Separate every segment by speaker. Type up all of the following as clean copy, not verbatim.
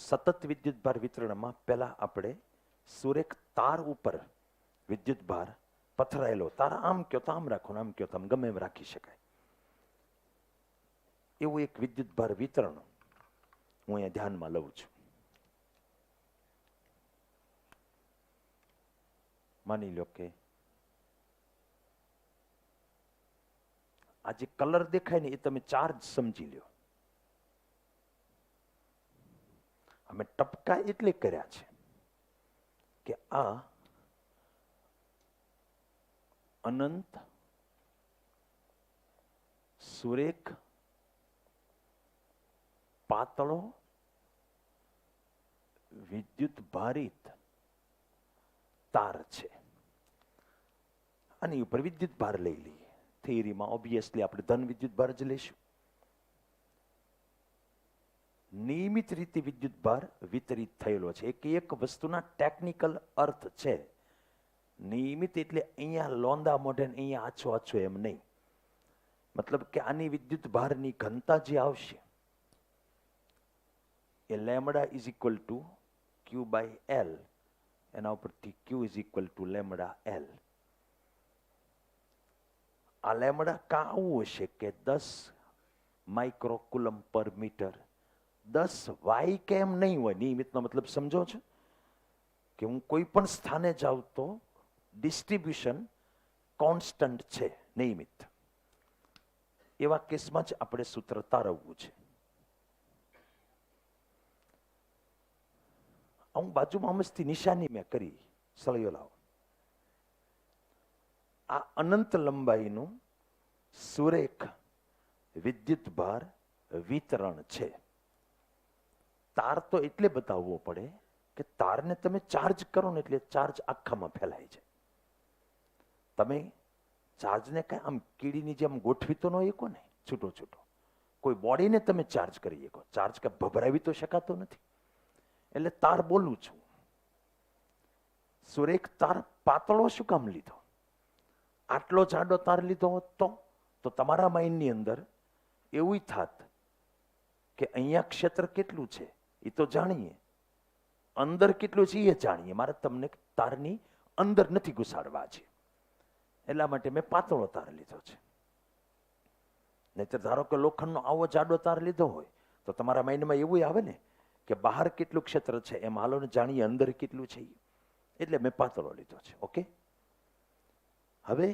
Speaker 1: સતત વિદ્યુત ભાર વિતરણમાં પહેલા આપણે સુરેખ તાર ઉપર વિદ્યુત ભાર પથરાયેલો, તાર આમ કયો તો આમ રાખો, આમ કયો તો આમ, ગમે એમ રાખી શકાય એવું એક વિદ્યુત ભાર વિતરણ હું અહીંયા ધ્યાનમાં લઉં છું. માની લો કે આ જે કલર દેખાય ને એ તમે ચાર્જ સમજી લો. અમે ટપકા એટલે કર્યા છે કે આ અનંત સુરેખ પાતળો વિદ્યુત ભારિત તાર છે. આની ઉપર વિદ્યુત ભાર લઈ લઈએ. થિયરીમાં ઓબ્વિયસલી આપણે ધન વિદ્યુત ભાર જ લઈશું. નિયમિત રીતે વિદ્યુત ભાર વિતરિત થયેલો છે. એક વસ્તુના ટેકનિકલ અર્થ છે. નિયમિત એટલે અહીંયા લોંદા મોઢે અહીંયા આછો આછો એમ નહીં. મતલબ કે આની વિદ્યુત ભારની ઘનતા જે આવશે એ lambda is equal to Q by L, એના ઉપરથી Q is equal to lambda L. આ લેમડા કાં આવું હશે કે 10 માઇક્રોકુલમ પર મીટર. 10 વાય કેમ નહીં હોય? નિયમિતનો મતલબ સમજો છો કે હું કોઈ પણ સ્થાને જાઉં તો ડિસ્ટ્રીબ્યુશન કોન્સ્ટન્ટ છે, નિયમિત. એવા કેસમાં જ આપણે સૂત્ર તારવવું છે. હું બાજુમાં મસ્તી નિશાની મેં કરી, સળિયો લાવો. આ અનંત લંબાઈનું સુરેખ વિદ્યુત ભાર વિતરણ છે. તાર તો એટલે બતાવવો પડે કે તારને તમે ચાર્જ કરો ને એટલે ચાર્જ આખામાં ફેલાય છે. તમે ચાર્જને કઈ આમ કીડીની જેમ ગોઠવી તો ન શકો ને, છૂટો છૂટો. કોઈ બોડીને તમે ચાર્જ કરી શકો, ચાર્જ કે ભભરાવી તો શકાતો નથી. એટલે તાર બોલું છું. સુરેખ તાર પાતળો શું કામ લીધો? આટલો જાડો તાર લીધો હોત તો તમારા માઇન્ડની અંદર એવું થાત કે અહીંયા ક્ષેત્ર કેટલું છે એ તો જાણીએ, અંદર કેટલું છે એ જાણીએ, મારે તમને તારની અંદર નથી ઘુસાડવા છે. એટલા માટે મેં પાતળો તાર લીધો છે. નહીતર ધારો કે લોખંડનો આવો જાડો તાર લીધો હોય તો તમારા માઇન્ડમાં એવું આવે ને કે બહાર કેટલું ક્ષેત્ર છે એમ હાલો ને જાણીએ અંદર કેટલું છે. એટલે મેં પાતળો લીધો છે. ઓકે, હવે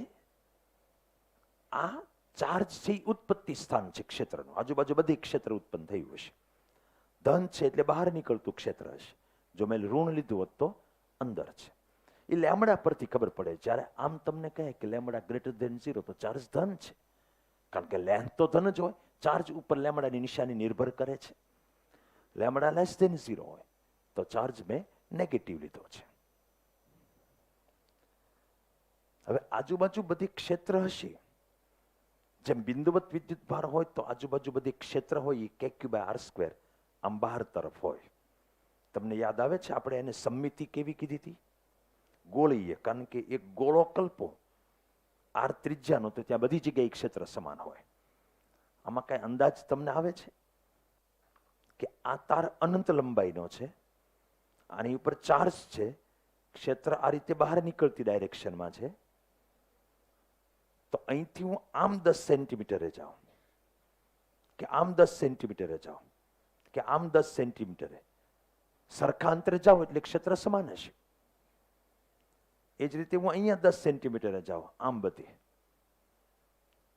Speaker 1: આ ચાર્જ છે એ ઉત્પત્તિ સ્થાન છે ક્ષેત્રનું. આજુબાજુ બધી ક્ષેત્ર ઉત્પન્ન થયું હશે. ધન છે એટલે બહાર નીકળતું ક્ષેત્ર હશે. જો મેં ઋણ લીધું હોત તો અંદર છે. એ લેમડા પરથી ખબર પડે. જ્યારે આમ તમને કહે કે લેમડા ગ્રેટર ધેન 0 તો ચાર્જ ધન છે, કારણ કે લેન્થ તો ધન જ હોય. ચાર્જ ઉપર લેમડાની નિશાની નિર્ભર કરે છે. લેમડા લેસ ધેન 0 હોય તો ચાર્જ મેં નેગેટિવ લીધો છે. હવે આજુબાજુ બધી ક્ષેત્ર હશે. જેમ બિંદુવત વિદ્યુત ભાર હોય તો આજુબાજુ બધી ક્ષેત્ર હોય એ KQ બાય R² આમ બહાર તરફ હોય. તમને યાદ આવે છે આપણે એને સમમિતિ કેવી કીધી હતી? ગોળીય. કારણ કે એક ગોળો કલ્પો R ત્રિજ્યાનો તો ત્યાં બધી જગ્યાએ ક્ષેત્ર સમાન હોય. આમાં કઈ અંદાજ તમને આવે છે કે આ તાર અનંત લંબાઈનો છે, આની ઉપર ચાર્જ છે, ક્ષેત્ર આ રીતે બહાર નીકળતી ડાયરેક્શનમાં છે, તો અહીંથી હું આમ 10 સેન્ટીમીટરે જાઉં કે આમ 10 સેન્ટીમીટરે જાઉં કે આમ 10 સેન્ટીમીટરે, સરખા અંતરે જાઉં એટલે ક્ષેત્ર સમાન હશે. એ જ રીતે હું અહીંયા 10 સેન્ટીમીટરે જાઉં આમ બધી,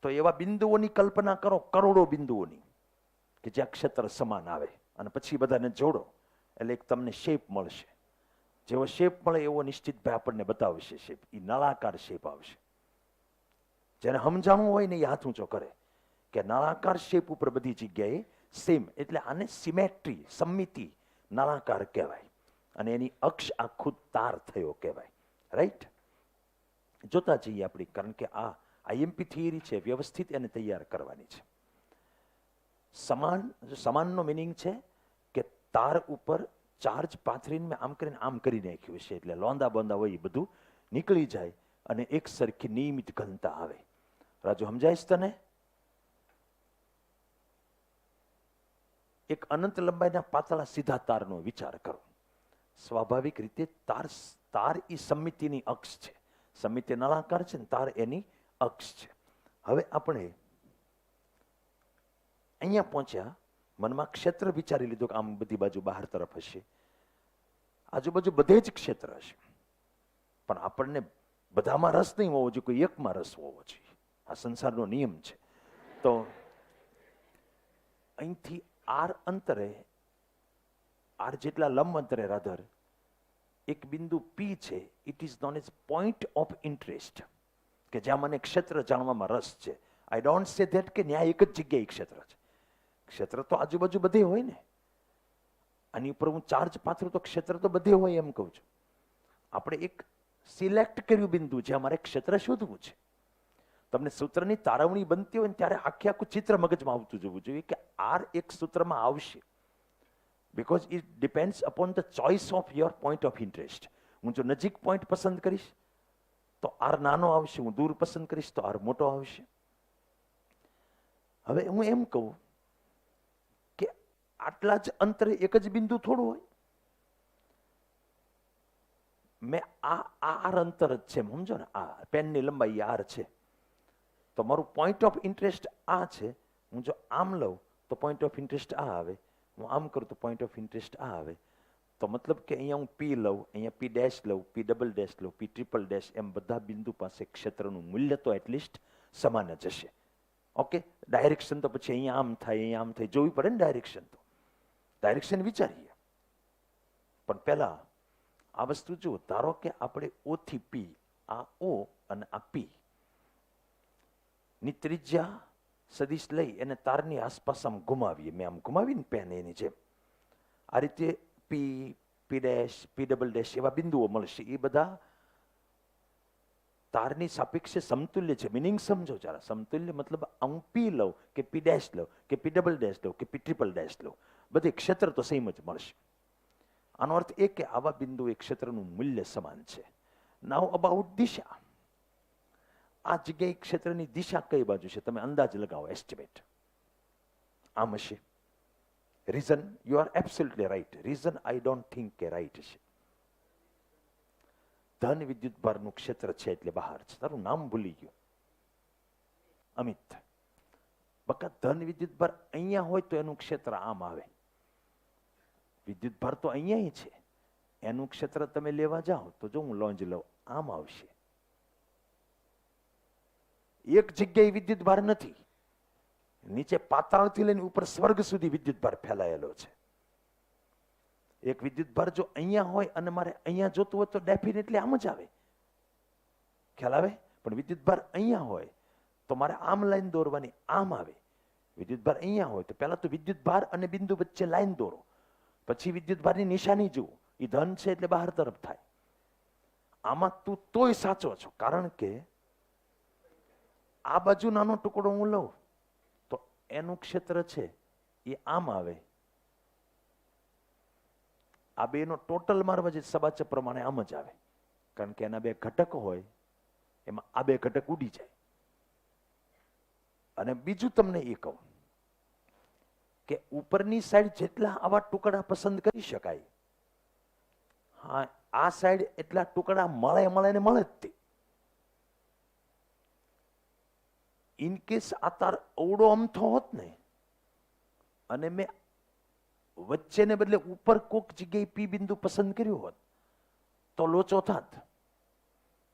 Speaker 1: તો એવા બિંદુઓની કલ્પના કરો, કરોડો બિંદુઓની, કે જ્યાં ક્ષેત્ર સમાન આવે. અને પછી બધાને જોડો એટલે એક તમને શેપ મળશે. જેવો શેપ મળે એવો નિશ્ચિતભાઈ આપણને બતાવશે શેપ. એ નળાકાર શેપ આવશે. જેને સમજાણું હોય ને એ હાથ ઊંચો કરે કે નળાકાર શેપ ઉપર બધી જગ્યાએ સેમ. એટલે આને સિમેટ્રી, સમમિતિ નળાકાર કહેવાય. અને એની અક્ષ આખું તાર થયો કહેવાય. રાઈટ? જોતા જઈએ આપણી, કારણ કે આ IMP થિયરી છે, વ્યવસ્થિત એને તૈયાર કરવાની છે. સમાનનો મિનિંગ છે કે તાર ઉપર ચાર્જ પાથરીને મેં આમ કરી નાખ્યું છે, એટલે લોંદા બોંદા હોય એ બધું નીકળી જાય અને એક સરખી નિયમિત ઘનતા આવે. રાજુ સમજાય છે તને? એક અનંત લંબાઈના પાતળા સીધા તારનો વિચાર કરો. સ્વાભાવિક રીતે તાર એ સમિતિની અક્ષ છે. સમિતિ નળાકાર છે ને તાર એની અક્ષ છે. હવે આપણે અહીંયા પહોંચ્યા, મનમાં ક્ષેત્ર વિચારી લીધું કે આમ બધી બાજુ બહાર તરફ હશે, આજુબાજુ બધે જ ક્ષેત્ર હશે, પણ આપણને બધામાં રસ નહીં હોવો જોઈએ, કોઈ એકમાં રસ હોવો જોઈએ. આ સંસારનો નિયમ છે. તો અહીંથી આર અંતરે, આર જેટલા લંબ અંતરે રાધર એક બિંદુ પી છે. It is known as point of interest, કે જ્યાં મને ક્ષેત્ર જાણવામાં રસ છે. આઈ ડોન્ટ સે ધેટ કે ત્યાં એક જ જગ્યાએ ક્ષેત્ર છે. ક્ષેત્ર તો આજુબાજુ બધે હોય ને. આની ઉપર હું ચાર્જ પાથરું તો ક્ષેત્ર તો બધે હોય એમ કહું છું. આપણે એક સિલેક્ટ કર્યું બિંદુ છે, અમારે ક્ષેત્ર શોધવું છે. તમને સૂત્રની તારવણી બનતી હોય ને ત્યારે આખે આખું ચિત્ર મગજમાં આવતું જવું જોઈએ કે આર એક સૂત્રમાં આવશે, because it depends upon the choice of your point of interest. હું જો નજીક પોઈન્ટ પસંદ કરીશ તો આર નાનો આવશે, હું દૂર પસંદ કરીશ તો આર મોટો આવશે. હવે હું એમ કહું કે આટલા જ અંતરે એક જ બિંદુ થોડું હોય. મેં આર અંતર જ છે, સમજો ને, આ પેનની લંબાઈ આર છે, તો મારું પોઈન્ટ ઓફ ઇન્ટરેસ્ટ આ છે. હું જો આમ લઉં તો પોઈન્ટ ઓફ ઇન્ટરેસ્ટ આ આવે, હું આમ કરું તો પોઈન્ટ ઓફ ઇન્ટરેસ્ટ આ આવે. તો મતલબ કે અહીંયા હું પી લઉં, અહીંયા પી ડેશ લઉં, પી ડબલ ડેશ લઉં, પી ટ્રિપલ ડેશ, એમ બધા બિંદુ પાસે ક્ષેત્રનું મૂલ્ય તો એટલીસ્ટ સમાન જ હશે. ઓકે, ડાયરેક્શન તો પછી અહીંયા આમ થાય, અહીંયા આમ થાય, જોવી પડે ને ડાયરેક્શન. તો ડાયરેક્શન વિચારીએ, પણ પહેલા આ વસ્તુ જુઓ. ધારો કે આપણે ઓ થી પી, આ ઓ અને આ પી ની ત્રિજ્યા સદિશ લઈ એને તારની આસપાસ આમ ઘુમાવીએ. મેં આમ ઘુમાવીને પેન એની જેમ આ રીતે P, P dash, P double dash એવા બિંદુઓ મળશે. એ બધા તારની સાપેક્ષે સમતુલ્ય છે. મિનિંગ સમજો જરા. સમતુલ્ય મતલબ હું પી લઉં કે પી ડેશ લઉં કે પી ડબલ ડેશ લઉં કે પી ટ્રિપલ ડેશ લઉં, બધી ક્ષેત્ર તો સેમ જ મળશે. આનો અર્થ એ કે આવા બિંદુ એક ક્ષેત્રનું મૂલ્ય સમાન છે. નાઉ અબાઉટ દિશા. આ જગ્યાએ ક્ષેત્રની દિશા કઈ બાજુ છે તમે અંદાજ લગાવો, એસ્ટિમેટ. આમ હશે. Reason you are absolutely right. Reason I don't think કે રાઈટ છે. ધન વિદ્યુત ભારનું ક્ષેત્ર છે એટલે બહાર છે. તારું નામ ભૂલી ગયો, અમિત. બકા ધન વિદ્યુત ભાર અહીંયા હોય તો એનું ક્ષેત્ર આમ આવે. વિદ્યુત ભાર તો અહીંયા છે, એનું ક્ષેત્ર તમે લેવા જાઓ તો જો હું લોંજ લઉં, આમ આવશે. એક જગ્યાએ વિદ્યુત ભાર નથી. નીચે પાતાળથી લઈને ઉપર સ્વર્ગ સુધી વિદ્યુત ભાર ફેલાયેલો છે. એક વિદ્યુત ભાર જો અહીંયા હોય અને મારે અહીંયા જોતું હોય તો ડેફિનેટલી આમ જ આવે. ખ્યાલ આવે? પણ વિદ્યુત ભાર અહીંયા હોય તો મારે આમ લાઈન દોરવાની, આમ આવે. વિદ્યુત ભાર અહીંયા હોય તો પહેલા તો વિદ્યુત ભાર અને બિંદુ વચ્ચે લાઈન દોરો, પછી વિદ્યુત ભારની નિશાની જુઓ. એ ધન છે એટલે બહાર તરફ થાય. આમાં તું તોય સાચો છો, કારણ કે આ બાજુ નાનો ટુકડો હું લઉં તો એનું ક્ષેત્ર છે એ આમ આવે. આ બેનો ટોટલ મારવા જે સબાચક પ્રમાણે આમ જ આવે, કારણ કે એના બે ઘટક હોય, એમાં આ બે ઘટક ઉડી જાય. અને બીજું તમને એ કહું કે ઉપરની સાઈડ જેટલા આવા ટુકડા પસંદ કરી શકાય, હા, આ સાઈડ એટલા ટુકડા મળે ને મળે જ તે. ઇન કેસ આ તાર અવડો અમથો હોત ને અને મેં વચ્ચેને બદલે ઉપર કોક જગ્યાએ પી બિંદુ પસંદ કર્યું હોત તો લોચો થાત,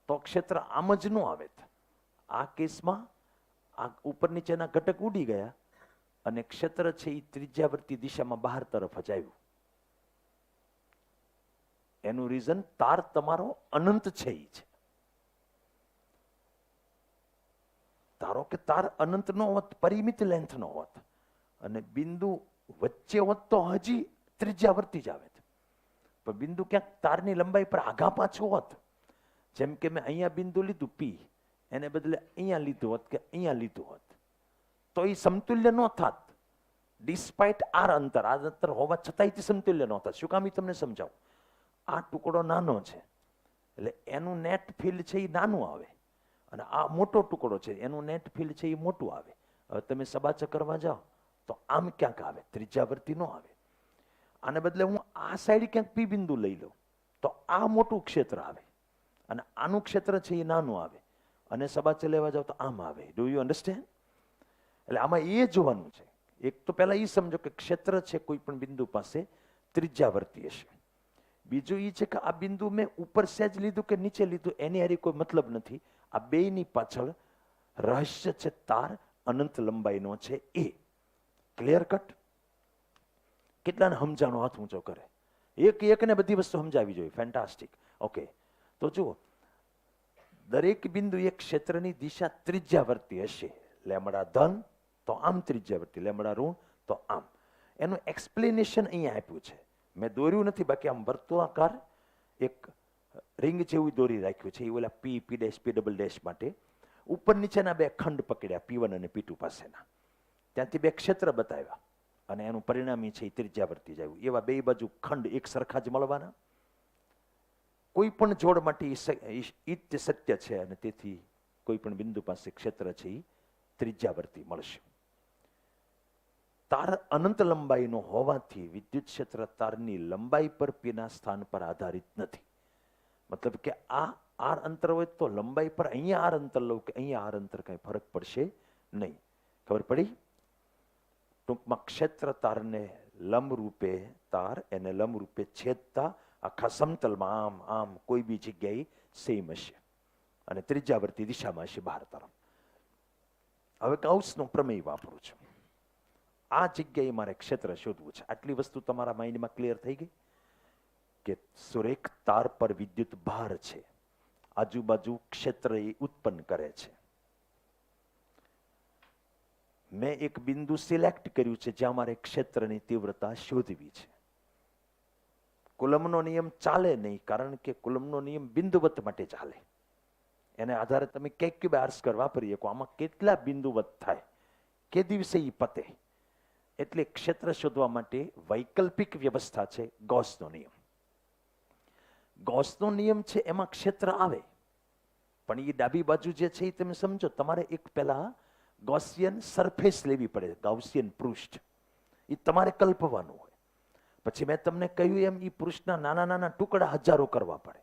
Speaker 1: તો ક્ષેત્ર આમ જ ન આવે. આ કેસમાં આ ઉપર નીચેના ઘટક ઉડી ગયા અને ક્ષેત્ર છે એ ત્રિજ્યાવર્તી દિશામાં બહાર તરફ જ આવ્યું. એનું રીઝન તાર તમારો અનંત છે એ છે. ધારો કે તાર અનંત નો હોત, પરિમિત લેન્થ નો હોત અને બિંદુ વચ્ચે હોત તો હજી ત્રિજ્યાવર્તી જ આવે. પણ બિંદુ ક્યાંક તારની લંબાઈ પર આઘા પાછું હોત, જેમ કે મેં અહીંયા બિંદુ લીધું પી, એને બદલે અહીંયા લીધું હોત કે અહીંયા લીધું હોત તો એ સમતુલ્ય ન થાત. ડિસ્પાઇટ આર અંતર, આ અંતર હોવા છતાંય સમતુલ્ય ન થાત. શું કામ? તમને સમજાવું. આ ટુકડો નાનો છે એટલે એનું નેટ ફિલ્ડ છે એ નાનું આવે, અને આ મોટો ટુકડો છે એનું નેટ ફિલ્ડ છે એ મોટું આવે. હવે તમે સબાચક કરવા જાઓ તો આમ ક્યાંક આવે, ત્રિજ્યાવર્તી ન આવે. આને બદલે હું આ સાઈડ ક્યાંક પી બિંદુ લઈ લઉં તો આ મોટું ક્ષેત્ર આવે અને આનું ક્ષેત્ર છે એ નાનું આવે, અને સબાચે લેવા જાવ તો આમ આવે. Do you understand? એટલે આમાં એ જોવાનું છે. એક તો પહેલા એ સમજો કે ક્ષેત્ર છે કોઈ પણ બિંદુ પાસે ત્રિજ્યાવર્તી હશે. બીજું એ છે કે આ બિંદુ મેં ઉપર સહેજ લીધું કે નીચે લીધું એની હારે કોઈ મતલબ નથી. આ બેયની પાછળ રહસ્ય છે, તાર અનંત લંબાઈનો છે એ. Clear cut? કેટલાને સમજાણો હાથ ઊંચો કરે? એકને બધી વસ્તુ સમજાવી જોઈએ. ફેન્ટાસ્ટિક. ઓકે, તો જુઓ, દરેક બિંદુ એક ક્ષેત્રની દિશા ત્રિજ્યાવર્તી હશે. લેમડા ધન તો આમ ત્રિજ્યાવર્તી, લેમડા ઋણ તો આમ. એનું એક્સપ્લેનેશન અહીંયા આપ્યું છે. મેં દોર્યું નથી, બાકી આમ વર્તુળાકાર એક રિંગ જેવું દોરી રાખ્યું છે. એ ઓલા P dash P double dash માટે ઉપર નીચેના બે ખંડ પકડ્યા, P1 અને P2 પાસેના. ત્યાંથી બે ક્ષેત્ર બતાવ્યા અને એનું પરિણામી છે એ ત્રિજ્યાવર્તી જ આવ્યું. એવા બે બાજુ ખંડ એક સરખા જ મળવાના. કોઈ પણ જોડ માટે ઈ સત્ય છે અને તેથી કોઈ પણ બિંદુ પાસે ક્ષેત્ર છે એ ત્રિજ્યાવર્તી મળશે. તાર અનંત લંબાઈનો હોવાથી વિદ્યુત ક્ષેત્ર તારની લંબાઈ પર પીના સ્થાન પર આધારિત નથી. મતલબ કે આ આર અંતર હોય તો લંબાઈ પર અહીંયા આર અંતર લઉં કે અહીંયા આર અંતર કઈ ફરક પડશે નહીં. ખબર પડી? ટૂંકમાં ક્ષેત્ર તારને લંબ રૂપે તાર એને લંબ રૂપે છેદતા આખા સમતલમાં આમ આમ કોઈ બી જગ્યાએ સેમ હશે અને ત્રિજ્યાવર્તી દિશામાં હશે બહાર તરફ. હવે ગાઉસનો પ્રમેય વાપરું છું. આ જગ્યાએ મારે ક્ષેત્ર શોધવું છે. આટલી વસ્તુ તમારા માઇન્ડમાં ક્લિયર થઈ ગઈ કે સુરેખ તાર પર વિદ્યુત ભાર છે, આજુબાજુ ક્ષેત્ર એ ઉત્પન્ન કરે છે. મેં એક બિંદુ સિલેક્ટ કર્યું છે જ્યાં મારે ક્ષેત્રની તીવ્રતા શોધવી છે. કુલમનો નિયમ ચાલે નહીં, કારણ કે કુલમનો નિયમ બિંદુવત માટે ચાલે. એને આધારે તમે કેક્યુબ આર સ્ક્વેર વાપરી શકો. આમાં કેટલા બિંદુવત થાય, કે દિવસે ઈ પતે. એટલે ક્ષેત્ર શોધવા માટે વૈકલ્પિક વ્યવસ્થા છે ગૌસનો નિયમ. ગૌસનો નિયમ છે એમાં ક્ષેત્ર આવે, પણ એ ડાબી બાજુ જે છે એ તમે સમજો. તમારે એક પહેલા ગૌસિયન સરફેસ લેવી પડે, ગાઉસિયન પૃષ્ઠ. એ તમારે કલ્પવાનું હોય. પછી મેં તમને કહ્યું એમ એ પૃષ્ઠના નાના નાના ટુકડા હજારો કરવા પડે.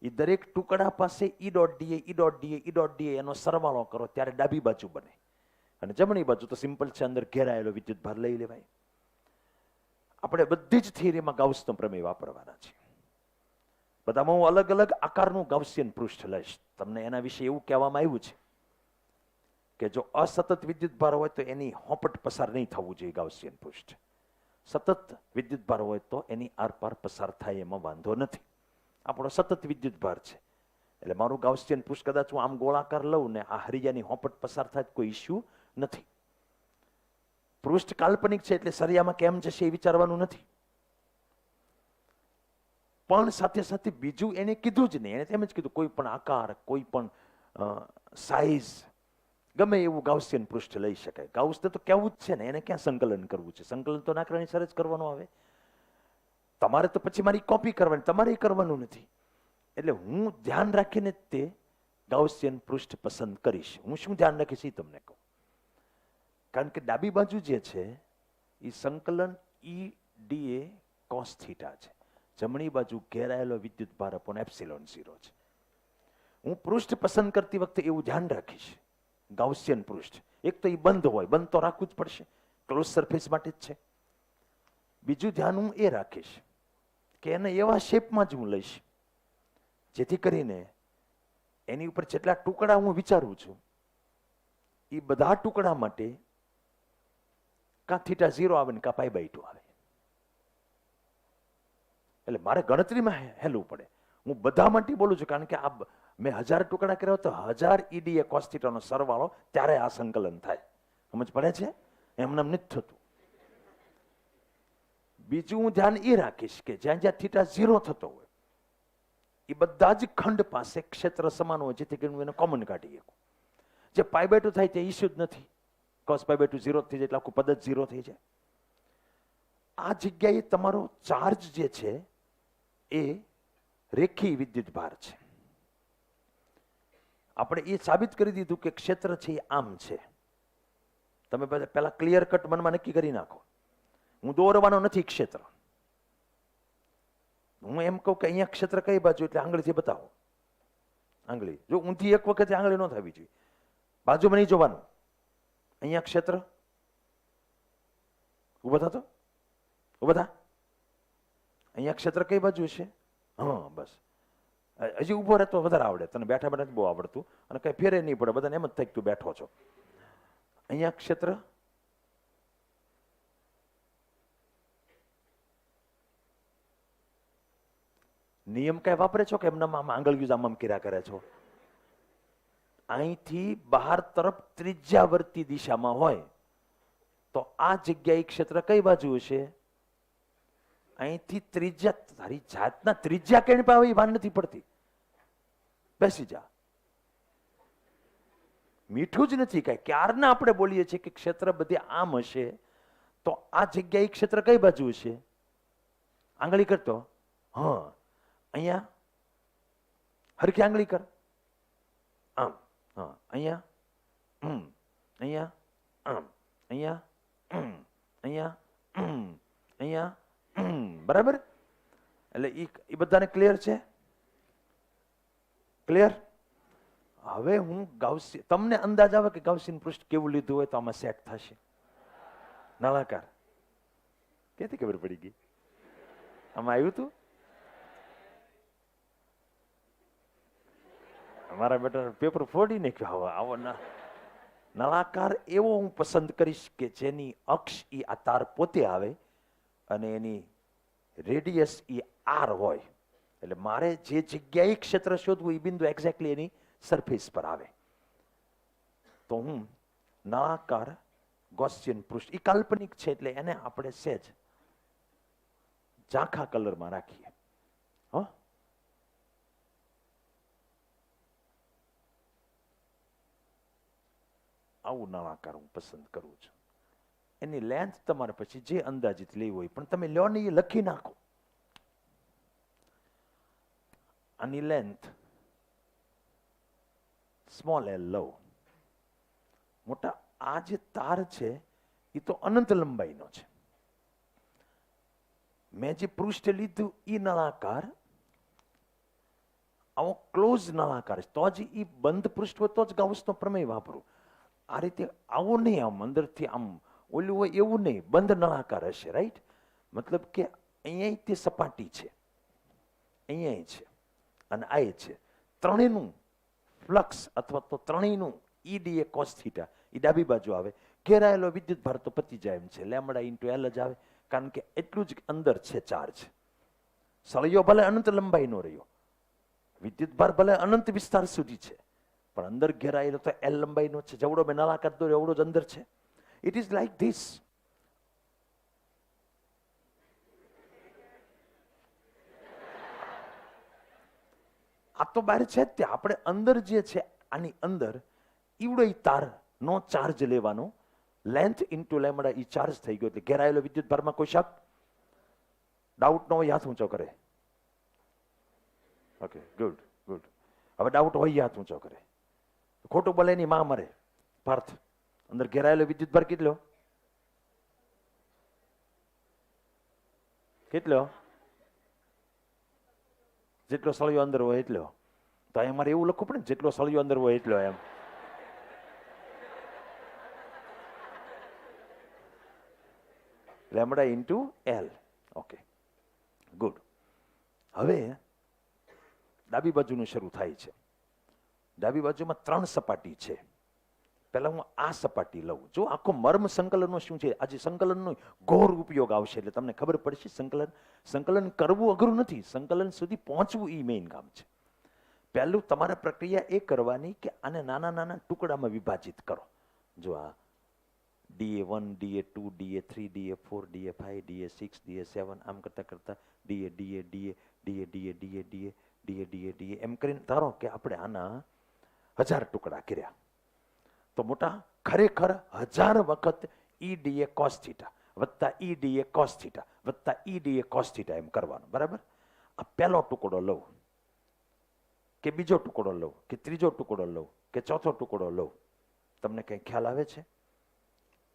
Speaker 1: એ દરેક ટુકડા પાસે ઈ ડોટ ડીએ ઈ ડોટ ડીએ ઈ ડોટ ડીએ એનો સરવાળો કરો ત્યારે ડાબી બાજુ બને. અને જમણી બાજુ તો સિમ્પલ છે, અંદર ઘેરાયેલો વિદ્યુત ભાર લઈ લેવાય. આપણે બધી જ થિયરીમાં ગાઉસનો પ્રમેય વાપરવાના છે. બધામાં હું અલગ અલગ આકારનું ગાઉસિયન પૃષ્ઠ લઈશ. તમને એના વિશે એવું કહેવામાં આવ્યું છે કે જો અસતત વિદ્યુત ભાર હોય તો એની હોપટ પસાર નહીં થવું જોઈએ ગાઉસિયન પૃષ્ઠ. સતત વિદ્યુત ભાર હોય તો એની આરપાર પસાર થાય, એમાં વાંધો નથી. આપણો સતત વિદ્યુત ભાર છે એટલે મારું ગાઉસિયન પૃષ્ઠ કદાચ હું આમ ગોળાકાર લઉં ને આ હરિયાની હોપટ પસાર થાય કોઈ ઇસ્યુ નથી. પૃષ્ઠ કાલ્પનિક છે એટલે સરિયામાં કેમ જશે એ વિચારવાનું નથી. પણ સાથે સાથે બીજું એને કીધું જ નહીં. એને તેમ જ કીધું કોઈ પણ આકાર, કોઈ પણ સાઈઝ, ગમે એવું ગાઉસિયન પૃષ્ઠ લઈ શકાય. ગાઉસને તો કેવું જ છે ને, એને ક્યાં સંકલન કરવું છે? સંકલન તો નાકરાની સર જ કરવાનું આવે. તમારે તો પછી મારી કોપી કરવાની, તમારે કરવાનું નથી. એટલે હું ધ્યાન રાખીને તે ગાઉસિયન પૃષ્ઠ પસંદ કરીશ. હું શું ધ્યાન રાખીશ એ તમને કહું. કારણ કે ડાબી બાજુ જે છે એ સંકલન ઈ ડીએ કોસ થીટા છે. જમણી બાજુ ઘેરાયેલો વિદ્યુત ભાર અપોન એપ્સિલોન 0 છે. હું પૃષ્ઠ પસંદ કરતી વખતે એવું ધ્યાન રાખીશ, ગાઉસિયન પૃષ્ઠ એક તો એ બંધ હોય, બંધ તો રાખવું જ પડશે, ક્લોઝ સરફેસ માટે જ છે. બીજું ધ્યાન હું એ રાખીશ કે એને એવા શેપમાં જ હું લઈશ જેથી કરીને એની ઉપર જેટલા ટુકડા હું વિચારું છું એ બધા ટુકડા માટે કાં થીટા 0 આવે ને કાં π/2 આવે. એટલે મારે ગણતરીમાં હેલવું પડે. હું બધા માટે બોલું છું કારણ કે આ મેં 1000 ટુકડા કર્યા તો 1000 ઈડીએ કોસ થીટાનો સરવાળો ત્યારે આ સંકલન થાય. સમજ પડે છે? એમને નથી થતું. બીજું હું ધ્યાન એ રાખીશ કે જ્યાં જ્યાં થીટા 0 થતો હોય એ બધા જ ખંડ પાસે ક્ષેત્ર સમાન હોય, જેથી કરીને હું એને કોમન કાઢી શકું. જે π/2 થાય તે ઇસ્યુ જ નથી. cos π/2 0 થઈ જાય એટલે આખું પદ જ 0 થઈ જાય. આ જગ્યાએ તમારો ચાર્જ જે છે એ રેખીય વિદ્યુત ભાર છે. આપણે એ સાબિત કરી દીધું કે ક્ષેત્ર છે એ આમ છે. તમે પહેલા ક્લિયર કટ મનમાં નક્કી કરી નાખો, હું દોરવાનો નથી ક્ષેત્ર. હું એમ કહું કે અહીંયા ક્ષેત્ર કઈ બાજુ, એટલે આંગળીથી બતાવો. આંગળી જો ઊંધી એક વખતે આંગળી ન થવી જોઈએ, બાજુમાં નહીં જોવાનું. અહીંયા ક્ષેત્ર ઉભા થતો, ઉભા થા. અહીંયા ક્ષેત્ર કઈ બાજુ છે? હા બસ. હજી ઉભો રહેતો વધારે આવડે, તને બેઠા બેઠા બહુ આવડતું, અને કઈ ફેરે નહીં પડે, બધાને એમ જ થાય તું બેઠો છો. અહીંયા ક્ષેત્ર નિયમ કઈ વાપરે છો કે એમના આમ આંગળીઓ આમ કર્યા કરે છો? અહીંથી બહાર તરફ ત્રિજ્યાવર્તી દિશામાં હોય તો આ જગ્યાએ ક્ષેત્ર કઈ બાજુ હશે? અહીંથી ત્રિજ્યા, તારી જાતના ત્રિજ્યા કેણી પાવે એ ભાન નથી પડતી. બેસી જા. મીઠું જ નથી કઈ. ક્યારના આપણે બોલીએ છીએ કે ક્ષેત્ર બધે આમ હશે, તો આ જગ્યાએ ક્ષેત્ર કઈ બાજુ હશે? આંગળી કરતો, હા અહીંયા હરખી આંગળી કર, આમ, હા અહીંયા, અહીંયા, આમ, અહીંયા, અહીંયા, અહીંયા, બરાબર. એટલે એ બધાને ક્લિયર છે? ક્લિયર? હવે હું ગાઉસી, તમને અંદાજ આવે કે ગાઉસીન પૃષ્ઠ કેવું લીધું હોય તો આમાં સેટ થશે? નળાકાર. ક્યાંથી ખબર પડી ગઈ? આમાં આવ્યું હતું? અમારા બેટા પેપર ફોડી નાખ્યો. હવે આવો નળાકાર એવો હું પસંદ કરીશ કે જેની અક્ષ ઈ આ તાર પોતે આવે અને એની રેડિયસ ઈ આર હોય. એટલે મારે જે જગ્યાએ ક્ષેત્ર શોધવું એ બિંદુ એક્ઝેક્ટલી એની સરફેસ પર આવે. તો હું નળાકાર ગૌસિયન પૃષ્ઠ, એ કાલ્પનિક છે એટલે એને આપણે સહેજ ઝાંખા કલરમાં રાખીએ. હ આવું નળાકાર હું પસંદ કરું છું. એની લેન્થ તમારે પછી જે અંદાજિત લેવી હોય, પણ તમે લ્યો ને એ લખી નાખો. આની લેન્થ સ્મોલ એલ લઉં. મોટા આ જે તાર છે એ તો અનંત લંબાઈનો છે. મેં જે પૃષ્ઠ લીધું એ નળાકાર આવો ક્લોઝ નળાકાર છે, તો જ એ બંધ પૃષ્ઠ હોય તો જ ગાઉસનો પ્રમેય વાપરું. આ રીતે આવું નહીં, આમ અંદરથી આમ ઓલું હોય એવું નહીં, બંધ નળાકાર હશે. રાઈટ? મતલબ કે અહીંયા તે સપાટી છે, અહીંયા છે અને આ છે. ત્રણેયનું ફ્લક્સ અથવા તો ત્રણેયનું ઈડીએ કોસ થીટા એ ડાબી બાજુ આવે. ઘેરાયેલો વિદ્યુત ભાર તો પતી જાય એમ છે, લેમડા ઇન્ટુ એલ જ આવે, કારણ કે એટલું જ અંદર છે ચાર્જ. સળિયો ભલે અનંત લંબાઈનો રહ્યો, વિદ્યુત ભાર ભલે અનંત વિસ્તાર સુધી છે, પણ અંદર ઘેરાયેલો તો એલ લંબાઈનો છે. જેવડો મેં નળાકાર દોર્યો એવડો જ અંદર છે. It is like this. આ તો બહાર છે જ તે, આપણે અંદર જે છે આની અંદર ઈવડો તાર નો ચાર્જ લેવાનો, લેન્થ ઇન્ટુ લેમડા ઈ ચાર્જ થઈ ગયો. એટલે ઘેરાયેલો વિદ્યુત ભારમાં કોઈ શક, ડાઉટ ન હોય હાથ ઊંચો કરે. Okay, good good. હવે ડાઉટ હોય હાથ ઊંચો કરે. ખોટું બોલે એની માં મરે. પાર્થ, અંદર ઘેરાયેલો વિદ્યુત ભાર કેટલો? કેટલો? જેટલો સળિયો અંદર હોય એટલો. તો અહીં મારે એવું લખવું પડે ને, જેટલો સળિયો અંદર હોય એટલો. એમ lambda into L. Okay, good. હવે ડાબી બાજુનું શરૂ થાય છે. ડાબી બાજુમાં 3 સપાટી છે. પહેલા હું આ સપાટી લઉં. જો આખો મર્મ સંકલનનો શું છે, આજે સંકલનનો ઘોર ઉપયોગ આવશે એટલે તમને ખબર પડશે. સંકલન કરવું અઘરું નથી, સંકલન સુધી પહોંચવું એ મેઇન કામ છે. પહેલું તમારે પ્રક્રિયા એ કરવાની કે આને નાના નાના ટુકડામાં વિભાજિત કરો. જો આ DA1, DA2, DA3, DA4, DA5, DA6, DA7 આમ કરતા કરતા DA, DA, DA, DA, DA, DA, DA, DA, DA, DA એમ કરીને ધારો કે આપણે આના 1000 ટુકડા કર્યા. તો મોટા ખરેખર 1000 વખત EDA cos થીટા વત્તા EDA cos થીટા વત્તા EDA cos થીટા એમ કરવાનું. બરાબર? આ પહેલો ટુકડો લઉં કે બીજો ટુકડો લઉં કે ત્રીજો ટુકડો લઉં કે ચોથો ટુકડો લઉં, તમને કઈ ખ્યાલ આવે છે?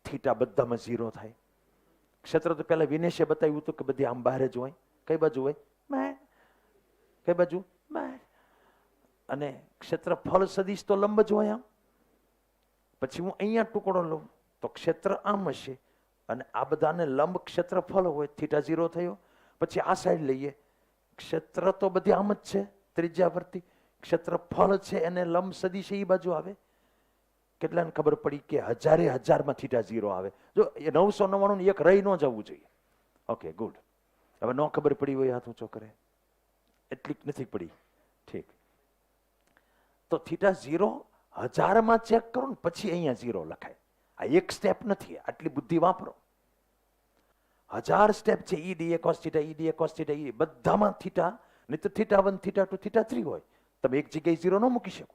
Speaker 1: થીટા બધામાં 0 થાય. ક્ષેત્ર તો પહેલા વિનેશે બતાવ્યું હતું કે બધી આમ બહાર જ હોય. કઈ બાજુ હોય? મેં. કઈ બાજુ? મેં. અને ક્ષેત્રફળ સદીશ તો લંબ જ હોય આમ. પછી હું અહીંયા ટુકડો લઉં તો ક્ષેત્ર આમ હશે અને આ બધાને લંબ ક્ષેત્રફળ હોય, થીટા 0 થયો. પછી આ સાઈડ લઈએ, ક્ષેત્ર તો બધી આમ જ છે, ત્રિજ્યાવર્તી. ક્ષેત્રફળ છે એને લંબ સદીશ એ બાજુ આવે. કેટલાને ખબર પડી કે હજારે હજારમાં થીટા 0 આવે? જો 999 ને એક રહી ન જવું જોઈએ. Okay, good. હવે ન ખબર પડી હોય હાથ ઊંચો કરે. એટલી નથી પડી, ઠીક. તો થીટા 0 1000માં ચેક કરો ને પછી અહીંયા 0 લખાય. આ એક સ્ટેપ નથી, આટલી બુદ્ધિ વાપરો. 1000 સ્ટેપ છે. ઈ ડીએ કોસ થીટા, ઈ ડીએ કોસ થીટા, ઈ બધામાં થીટા, નહીં તો થીટા 1, થીટા 2, થીટા 3 હોય. તમે એક જગ્યાએ 0 ન મૂકી શકો.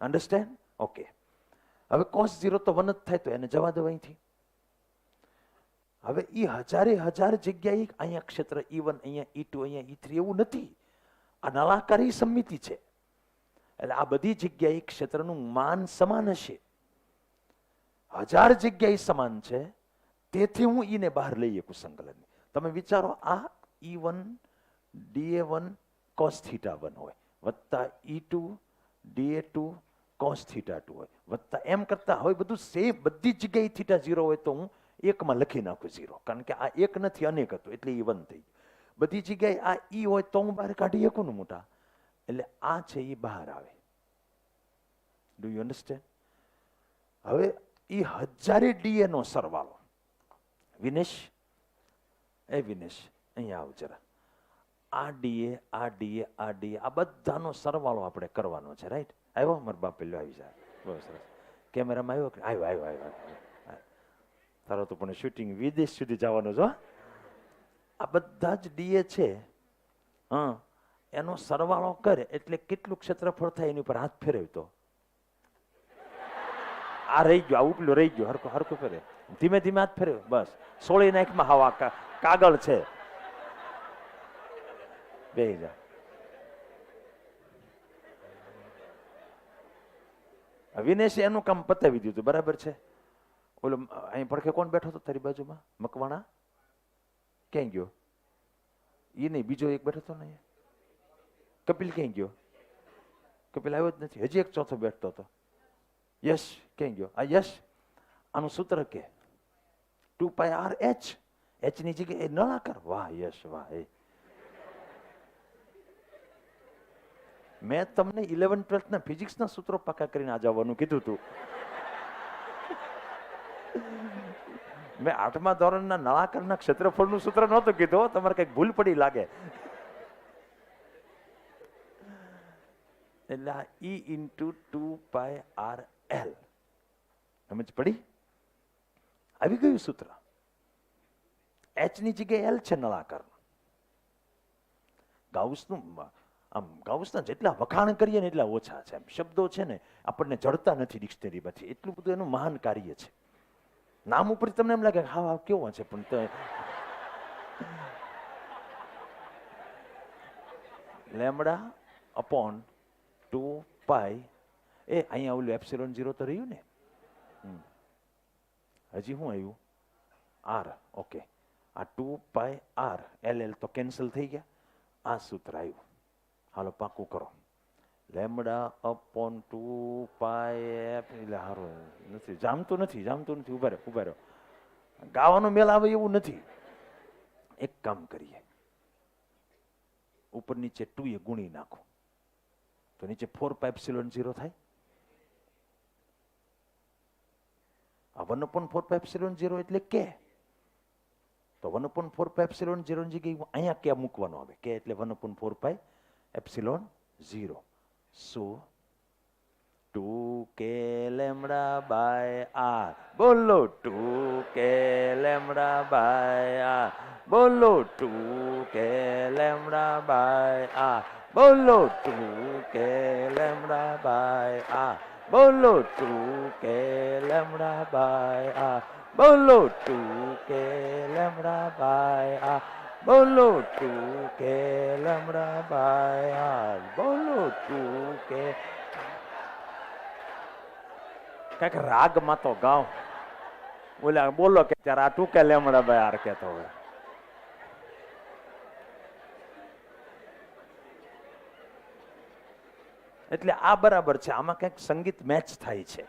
Speaker 1: અન્ડરસ્ટેન્ડ? ઓકે. હવે કોસ 0 તો 1 જ થાય, તો એને જવા દો અહીંથી. હવે ઈ હજારે હજાર જગ્યાએ અહીંયા ક્ષેત્ર E1, અહીંયા E2, અહીંયા E3 એવું નથી. આ નળાકારી સમિતિ છે. એટલે આ બધી જગ્યાએ ક્ષેત્રનું માન સમાન હશે. 1000 જગ્યાએ સમાન છે, તેથી હું ઈને બહાર લઈ શકું સંકલન. તમે વિચારો, આ E1 dA1 cos θ1 હોય વત્તા E2 dA2 cos θ2 હોય વત્તા એમ કરતા હવે બધું સેમ, બધી જગ્યાએ θ 0 હોય તો હું એકમાં લખી નાખું 0, કારણ કે આ એક નથી અનેક હતું એટલે E1 થઈ ગયું. બધી જગ્યાએ આ E હોય તો હું બહાર કાઢી શકું ને મોટા, એટલે આ છે એ બહાર આવે. Do you understand? હવે એ હજારે ડીએ નો સરવાળો. વિનેશ, એ વિનેશ અહીંયા આવ જરા. આ ડીએ, આ ડીએ, આ ડીએ, આ બધાનો સરવાળો આપણે કરવાનો છે. રાઈટ? આવ્યો મારા બાપ? પેલો આવી જાય. બહુ સરસ. કેમેરામાં આવ્યો કે? આવ્યો આવ્યો આવ્યો. તારો તો પણ શૂટિંગ વિદેશ સુધી જવાનું છો. આ બધા જ ડીએ છે, હા, એનો સરવાળો કરે એટલે કેટલું ક્ષેત્રફળ થાય એની ઉપર હાથ ફેરવતો. આ રહી ગયો, આ ઉપલું રહી ગયો, હરકો હરકો ફેરે, ધીમે ધીમે હાથ ફેરવે, બસ. 16 નાખમાં હવા કાગળ છે. બે જા. વિનેશે એનું કામ પતાવી દીધું, બરાબર છે. ઓલો અહીં પડખે કોણ બેઠો હતો તારી બાજુમાં? મકવાણા ક્યાં ગયો? એ નહીં, બીજો એક બેઠો હતો ને. કપિલ ક્યાં ગયો? કપિલ આવ્યો જ નથી. હજી એક ચોથો બેઠતો હતો. યશ ક્યાં ગયો? આ યશ. આનું સૂત્ર કે 2πr h. h ની જગ્યાએ નળાકાર. વાહ યશ, વાહ. મેં તમને 11th 12th ના ફિઝિક્સ ના સૂત્રો પાકા કરીને આ જવાનું કીધું હતું. મેં 8મા ધોરણના નળાકારના ક્ષેત્રફળનું સૂત્ર નહોતું કીધું. તમારે કઈક ભૂલ પડી લાગે. એટલે E × 2πrl સમજ પડી? આવી ગયું સૂત્ર. h ની જગ્યાએ l છે નળાકાર. ગાઉસનું ગાઉસના જેટલા વખાણ કરીએ ને એટલા ઓછા છે. શબ્દો છે ને આપણને જડતા નથી ડિક્શનરીમાંથી, એટલું બધું એનું મહાન કાર્ય છે. નામ ઉપર તમને એમ લાગે હા હા કેવો છે, પણ લેમડા અપોન 2π એ અહીંયા ઓલું એપ્સિલોન 0 તો રહ્યું ને. હજી શું આવ્યું? r. ઓકે, આ 2πr ll તો કેન્સલ થઈ ગયા. આ સૂત્ર આવ્યું. હાલો પાકું કરો. Lambda upon 2πf. એટલે હારું નથી, જામતું નથી, જામતું નથી. ઉભા રહ્યો, ઉભા રહ્યો. ગાવાનો મેલ આવે એવું નથી. એક કામ કરીએ, ઉપર નીચે 2 એ ગુણી નાખો તો નીચે 4πε0 થાય. આ 1/4πε0 એટલે કે તો 1/4πε0 ની જગ્યાએ અહીંયા કે મૂકવાનો આવે. કે એટલે 1/4πε0. સો 2k લેમડા બાય r. બોલો 2k લેમડા બાય r. બોલો 2k લેમડા બાય r. બોલો 2k લેમડા બાય r. બોલો 2k લેમડા બાય r. બોલો 2k લેમડા બાય r. બોલો 2k લેમડા બાય r. બોલો 2k. કઈક રાગમાં તો ગાઓ. ઓલા બોલો કે ત્યારે આ ટૂંકે લેમડા ભાઈ આર કહેતો હોય. એટલે આ બરાબર છે, આમાં કંઈક સંગીત મેચ થાય છે,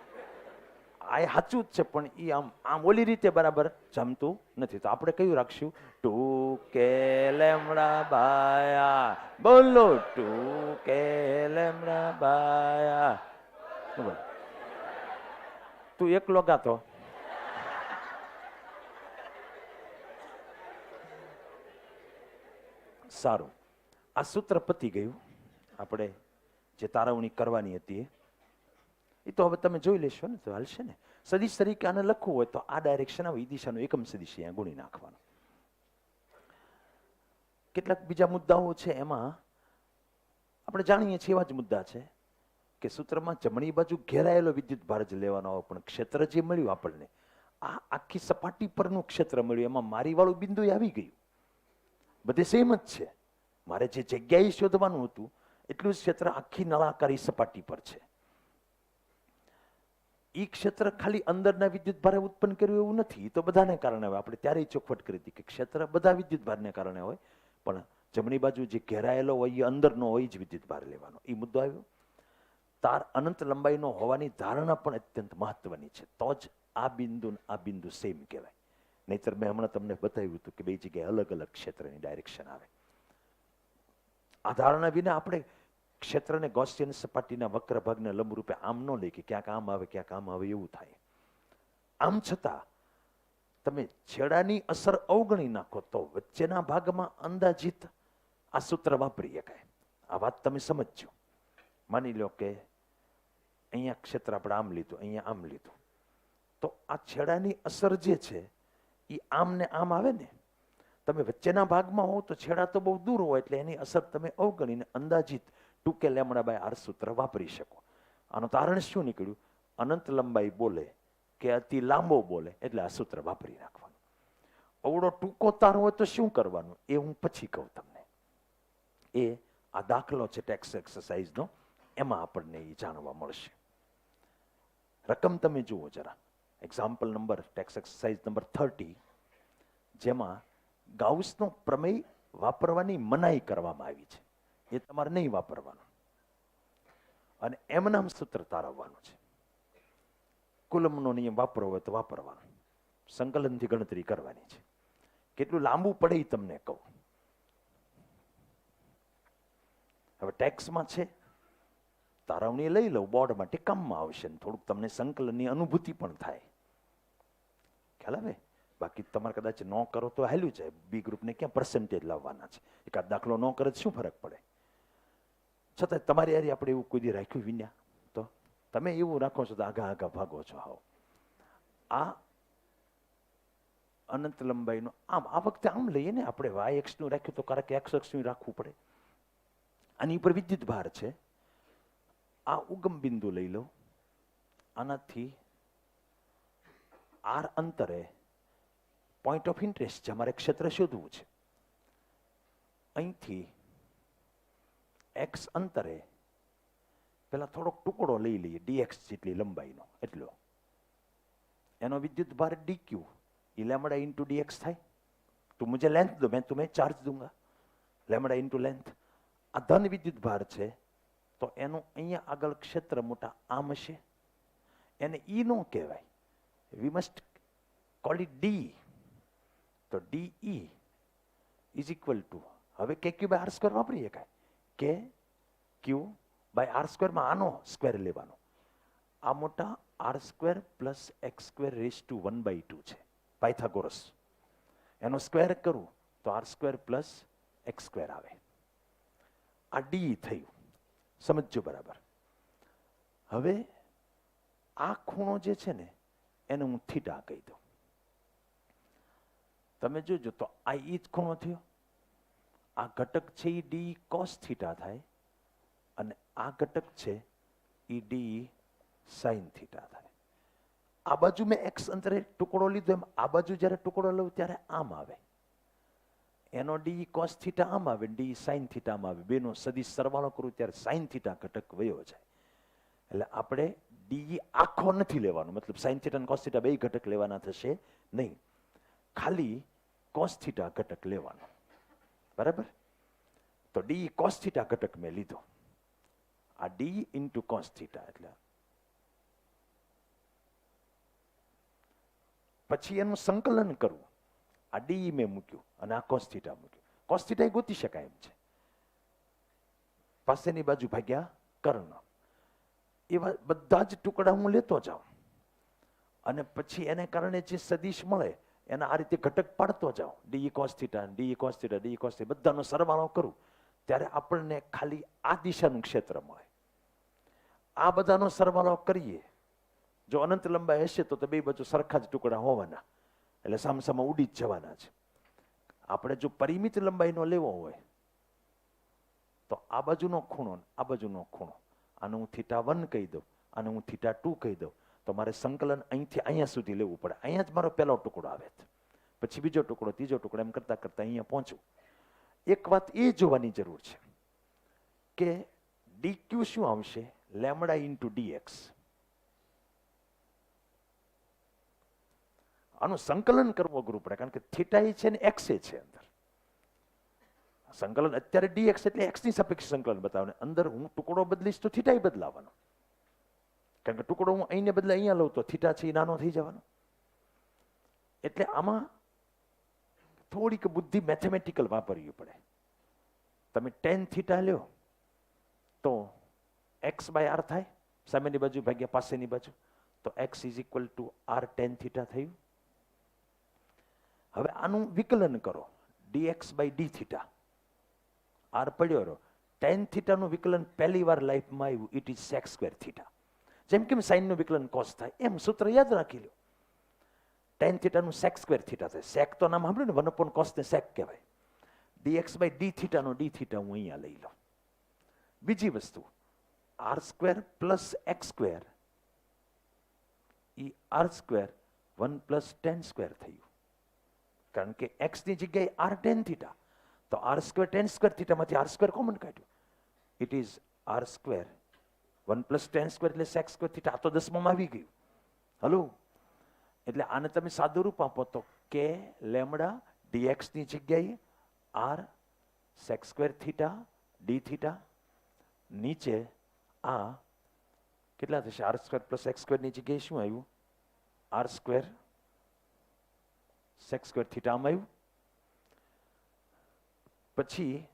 Speaker 1: આ સાચું જ છે, પણ એ આમ આમ ઓલી રીતે બરાબર જમતું નથી. તો આપણે કયું રાખશું? ટૂકે લેમડા બાયા, બોલો ટૂકે લેમડા બાયા. તું એકલો ગાતો. સારું, આ સૂત્ર પતી ગયું. આપણે જે તારવણી કરવાની હતી એ તો હવે તમે જોઈ લેશો ને, તો હાલશે ને. સદીશ તરીકે આને લખવું હોય તો આ ડાયરેક્શન આવે, એ દિશાનું એકમ સદીશ અહીંયા ગુણી નાખવાનું. કેટલાક બીજા મુદ્દાઓ છે, એમાં આપણે જાણીએ છીએ એવા જ મુદ્દા છે કે સૂત્રમાં જમણી બાજુ ઘેરાયેલો વિદ્યુત ભાર જ લેવાનો આવે, પણ ક્ષેત્ર જે મળ્યું આપણને, આ આખી સપાટી પરનું ક્ષેત્ર મળ્યું, એમાં મારી વાળું બિંદુ આવી ગયું. બધે સેમ જ છે. મારે જે જગ્યાએ શોધવાનું હતું એટલું જ ક્ષેત્ર આખી નળાકારી સપાટી પર છે. એ ક્ષેત્ર ખાલી અંદરના વિદ્યુત ભારે ઉત્પન્ન કર્યું એવું નથી, એ તો બધાને કારણે હોય. આપણે ત્યારે ચોખવટ કરી હતી કે ક્ષેત્ર બધા વિદ્યુત ભારને કારણે હોય, પણ જમણી બાજુ જે ઘેરાયેલો હોય એ અંદરનો હોય જ વિદ્યુત ભાર લેવાનો. એ મુદ્દો આવ્યો. તાર અનંત લંબાઈનો હોવાની ધારણા પણ અત્યંત મહત્વની છે, તો જ આ બિંદુ સેમ કહેવાય. નહીતર મેં હમણાં તમને બતાવ્યું હતું કે બે જગ્યાએ અલગ અલગ ક્ષેત્રની ડાયરેક્શન આવે. આ ધારણા વિના આપણે ક્ષેત્રને ગૌસિયન સપાટીના વક્ર ભાગને લંબરૂપે આમ ન લે કે ક્યાંક આમ આવે ક્યાંક આમ આવે એવું થાય. આમ છતાં તમે છેડાની અસર અવગણી નાખો તો વચ્ચેના ભાગમાં અંદાજિત આ સૂત્ર વાપરી શકાય. આ વાત તમે સમજજો. માની લો કે અહીંયા ક્ષેત્ર આપણે આમ લીધું, અહીંયા આમ લીધું, તો આ છેડાની અસર જે છે એ આમ ને આમ આવે ને. તમે વચ્ચેના ભાગમાં હો તો છેડા તો બહુ દૂર હોય, એટલે એની અસર તમે અવગણીને અંદાજિત ટૂંકે લેમડા બાય આર સૂત્ર વાપરી શકો. આનું તારણ શું નીકળ્યું? અનંત લંબાઈ બોલે કે અતિ લાંબો બોલે એટલે આ સૂત્ર વાપરી નાખવાનું. અવડો ટૂંકો તાર હોય તો શું કરવાનું એ હું પછી કહું તમને. એ આ દાખલો છે ટેક્સ એક્સરસાઇઝનો, એમાં આપણને એ જાણવા મળશે. રકમ તમે જુઓ જરા. Example number tax exercise number 30, જેમાં ગાઉસનો પ્રમેય વાપરવાની મનાઈ કરવામાં આવી છે. એ તમારે નહીં વાપરવાનું, અને એમનામ સૂત્ર તારવવાનું છે. કુલમનો નિયમ વાપરવો હોય તો વાપરવાનો, સંકલનથી ગણતરી કરવાની છે. કેટલું લાંબુ પડે એ તમને કહું. હવે ટેક્સમાં છે, તારવણી લઈ લઉં, બોર્ડમાં ટીકામમાં આવશે, થોડુંક તમને સંકલનની અનુભૂતિ પણ થાય. ખ્યાલ આવે? બાકી તમારે કદાચ ન કરો તો હાલ્યું જાય. બી ગ્રુપને ક્યાં પર્સન્ટેજ લાવવાના છે? એકાદ દાખલો ન કરે શું ફરક પડે? છતાં તમારી યારી આપણે એવું કોઈ દી રાખ્યું વિન્યા? તો તમે એવું રાખો છો તો આગા આગા ભાગો છો. હાવ આ અનંત લંબાઈનું આમ આ વખતે આમ લઈએ ને આપણે. વાય એક્સનું રાખ્યું તો કારણ કે એક્સ એક્સનું રાખવું પડે. આની ઉપર વિદ્યુત ભાર છે. આ ઉગમ બિંદુ લઈ લો, આનાથી આર અંતરે પોઈન્ટ ઓફ ઇન્ટરેસ્ટ છે, અમારે ક્ષેત્ર શોધવું છે. અહીંથી એક્સ અંતરે પેલા થોડોક ટુકડો લઈ લઈએ, ડીએક્સ જેટલી લંબાઈનો, એટલો. એનો વિદ્યુત ભાર ડીક્યુ, લેમડા ઇન્ટુ ડીએક્સ થાય. તું મુझे लेंथ दो, मैं तुम्हें चार्ज दूंगा. Lambda into length. આ ધન વિદ્યુત ભાર છે, તો એનું અહીંયા આગળ ક્ષેત્ર મોટા આમ હશે. એને ઈ નો કહેવાય, we must call it D. તો ડી ઇઝ ઇક્વલ ટુ, હવે કે ક્યુ બાય આર સ્ક્વેર વાપરી શકાય. કે ક્યુ બાય આર સ્ક્વેરમાં આનો સ્ક્વેર લેવાનો. આ મોટા R square plus X square raise to 1/2 છે, પાયથાગોરસ. એનો સ્ક્વેર કરું તો R square plus X square આવે. આ ડી થયું, સમજો બરાબર. હવે આ ખૂણો જે છે ને એને હું થીટા કહી દઉં. તમે જોજો તો આ ઈ જ ખૂણો થયો. આ ઘટક છે એ ડી કોસ થીટા થાય, અને આ ઘટક છે એ ડી સાઇન થીટા થાય. આ બાજુ મેં એક્સ અંતરે ટુકડો લીધો, એમ આ બાજુ જ્યારે ટુકડો લઉં ત્યારે આમ આવે. એનો ડી કોસ થીટા આમ આવે, ડી સાઇન થીટા આમ આવે. બેનો સદિશ સરવાળો કરું ત્યારે સાઇન થીટા ઘટક વયો જાય. એટલે આપણે ડી આખો નથી લેવાનો, મતલબ સાઇન થીટા અને કોસ થીટા બે ઘટક લેવાના થશે નહીં, ખાલી કોસ થીટા ઘટક લેવાનો, બરાબર? તો ડી કોસ થીટા ઘટક મેં લીધો, આ ડી ઇન્ટુ કોસ થીટા, એટલે પછી એનું સંકલન કરવું, આ ડી મેં મૂક્યું અને આ કોસ થીટા મૂક્યું. કોસ થીટા એ ગોતી શકાય એમ છે, પાસેની બાજુ ભાગ્યા કર્ણ. એવા બધા જ ટુકડા હું લેતો જાઉં અને પછી એને કારણે જે સદિશ મળે એના આ રીતે ઘટક પાડતો જાઉં, D cos theta, D cos theta, D cos theta, બધાનો સરવાળો કરું ત્યારે આપણને ખાલી આ દિશાનું ક્ષેત્ર મળે. આ બધાનો સરવાળો કરીએ, જો અનંત લંબાઈ હશે તો બે બાજુ સરખા જ ટુકડા હોવાના, એટલે સામસામા ઉડી જ જવાના છે. આપણે જો પરિમિત લંબાઈનો લેવો હોય તો આ બાજુનો ખૂણો આ બાજુનો ખૂણો, આને હું θ1 કહી દઉં, આને હું θ2 કહી દઉં, તો મારે સંકલન અહીંથી અહીંયા સુધી લેવું પડે. અહીંયા જ મારો પહેલો ટુકડો આવે, પછી બીજો ટુકડો, ત્રીજો ટુકડો, એમ કરતા કરતા અહીંયા પહોંચું. એક વાત એ જોવાની જરૂર છે કે dq શું આવશે? Lambda into dx. આનું સંકલન કરવું અઘરું પડે, કારણ કે થીટા એ છે ને એક્સ એ છે અંદર. સંકલન અત્યારે dx એટલે x ની સાપેક્ષે સંકલન બતાવે, અંદર હું ટુકડો બદલીશ તો થીટા બદલાવાનો, કારણ કે ટુકડો હું અહીંને બદલે અહીંયા લઉં તો થીટા છે એ નાનો થઈ જવાનો. એટલે આમાં થોડીક બુદ્ધિ મેથેમેટિકલ વાપરવી પડે. તમે tan થીટા લ્યો તો x બાય r થાય, સામેની બાજુ ભાગ્યા પાસેની બાજુ, તો x is equal to r tan theta થયું. હવે આનું વિકલન કરો, dx by d theta, r પડ્યો રહ્યો, tan થીટાનું વિકલન પહેલી વાર લાઈફમાં આવ્યું, it is sec square theta. જેમ કે સાઇનનું વિકલન કોસ થાય એમ સૂત્ર યાદ રાખી લો, tan થીટાનું sec સ્ક્વેર થીટા થાય. sec તો નામ સાંભળ્યું ને, 1 cos ને sec કહેવાય. dx બાય d થીટાનો d થીટા હું અહીંયા લઈ લઉં. બીજી વસ્તુ, r square plus x square એ r square 1 plus tan square થયું, કારણ કે x ની જગ્યાએ r tan થીટા, તો r સ્ક્વેર tan સ્ક્વેર થીટામાંથી r સ્ક્વેર કોમન કાઢ્યું, it is r square 1 plus tan square એટલે sec સ્ક્વેર થીટા. આ તો 10માં આવી ગયું. હલો, એટલે આને તમે સાદું રૂપ આપો તો કે લેમડા dx ની જગ્યાએ r sec square theta d theta, નીચે આ કેટલા થશે? r square plus x square ની જગ્યાએ શું આવ્યું? r square sec square theta આમ આવ્યું. પછી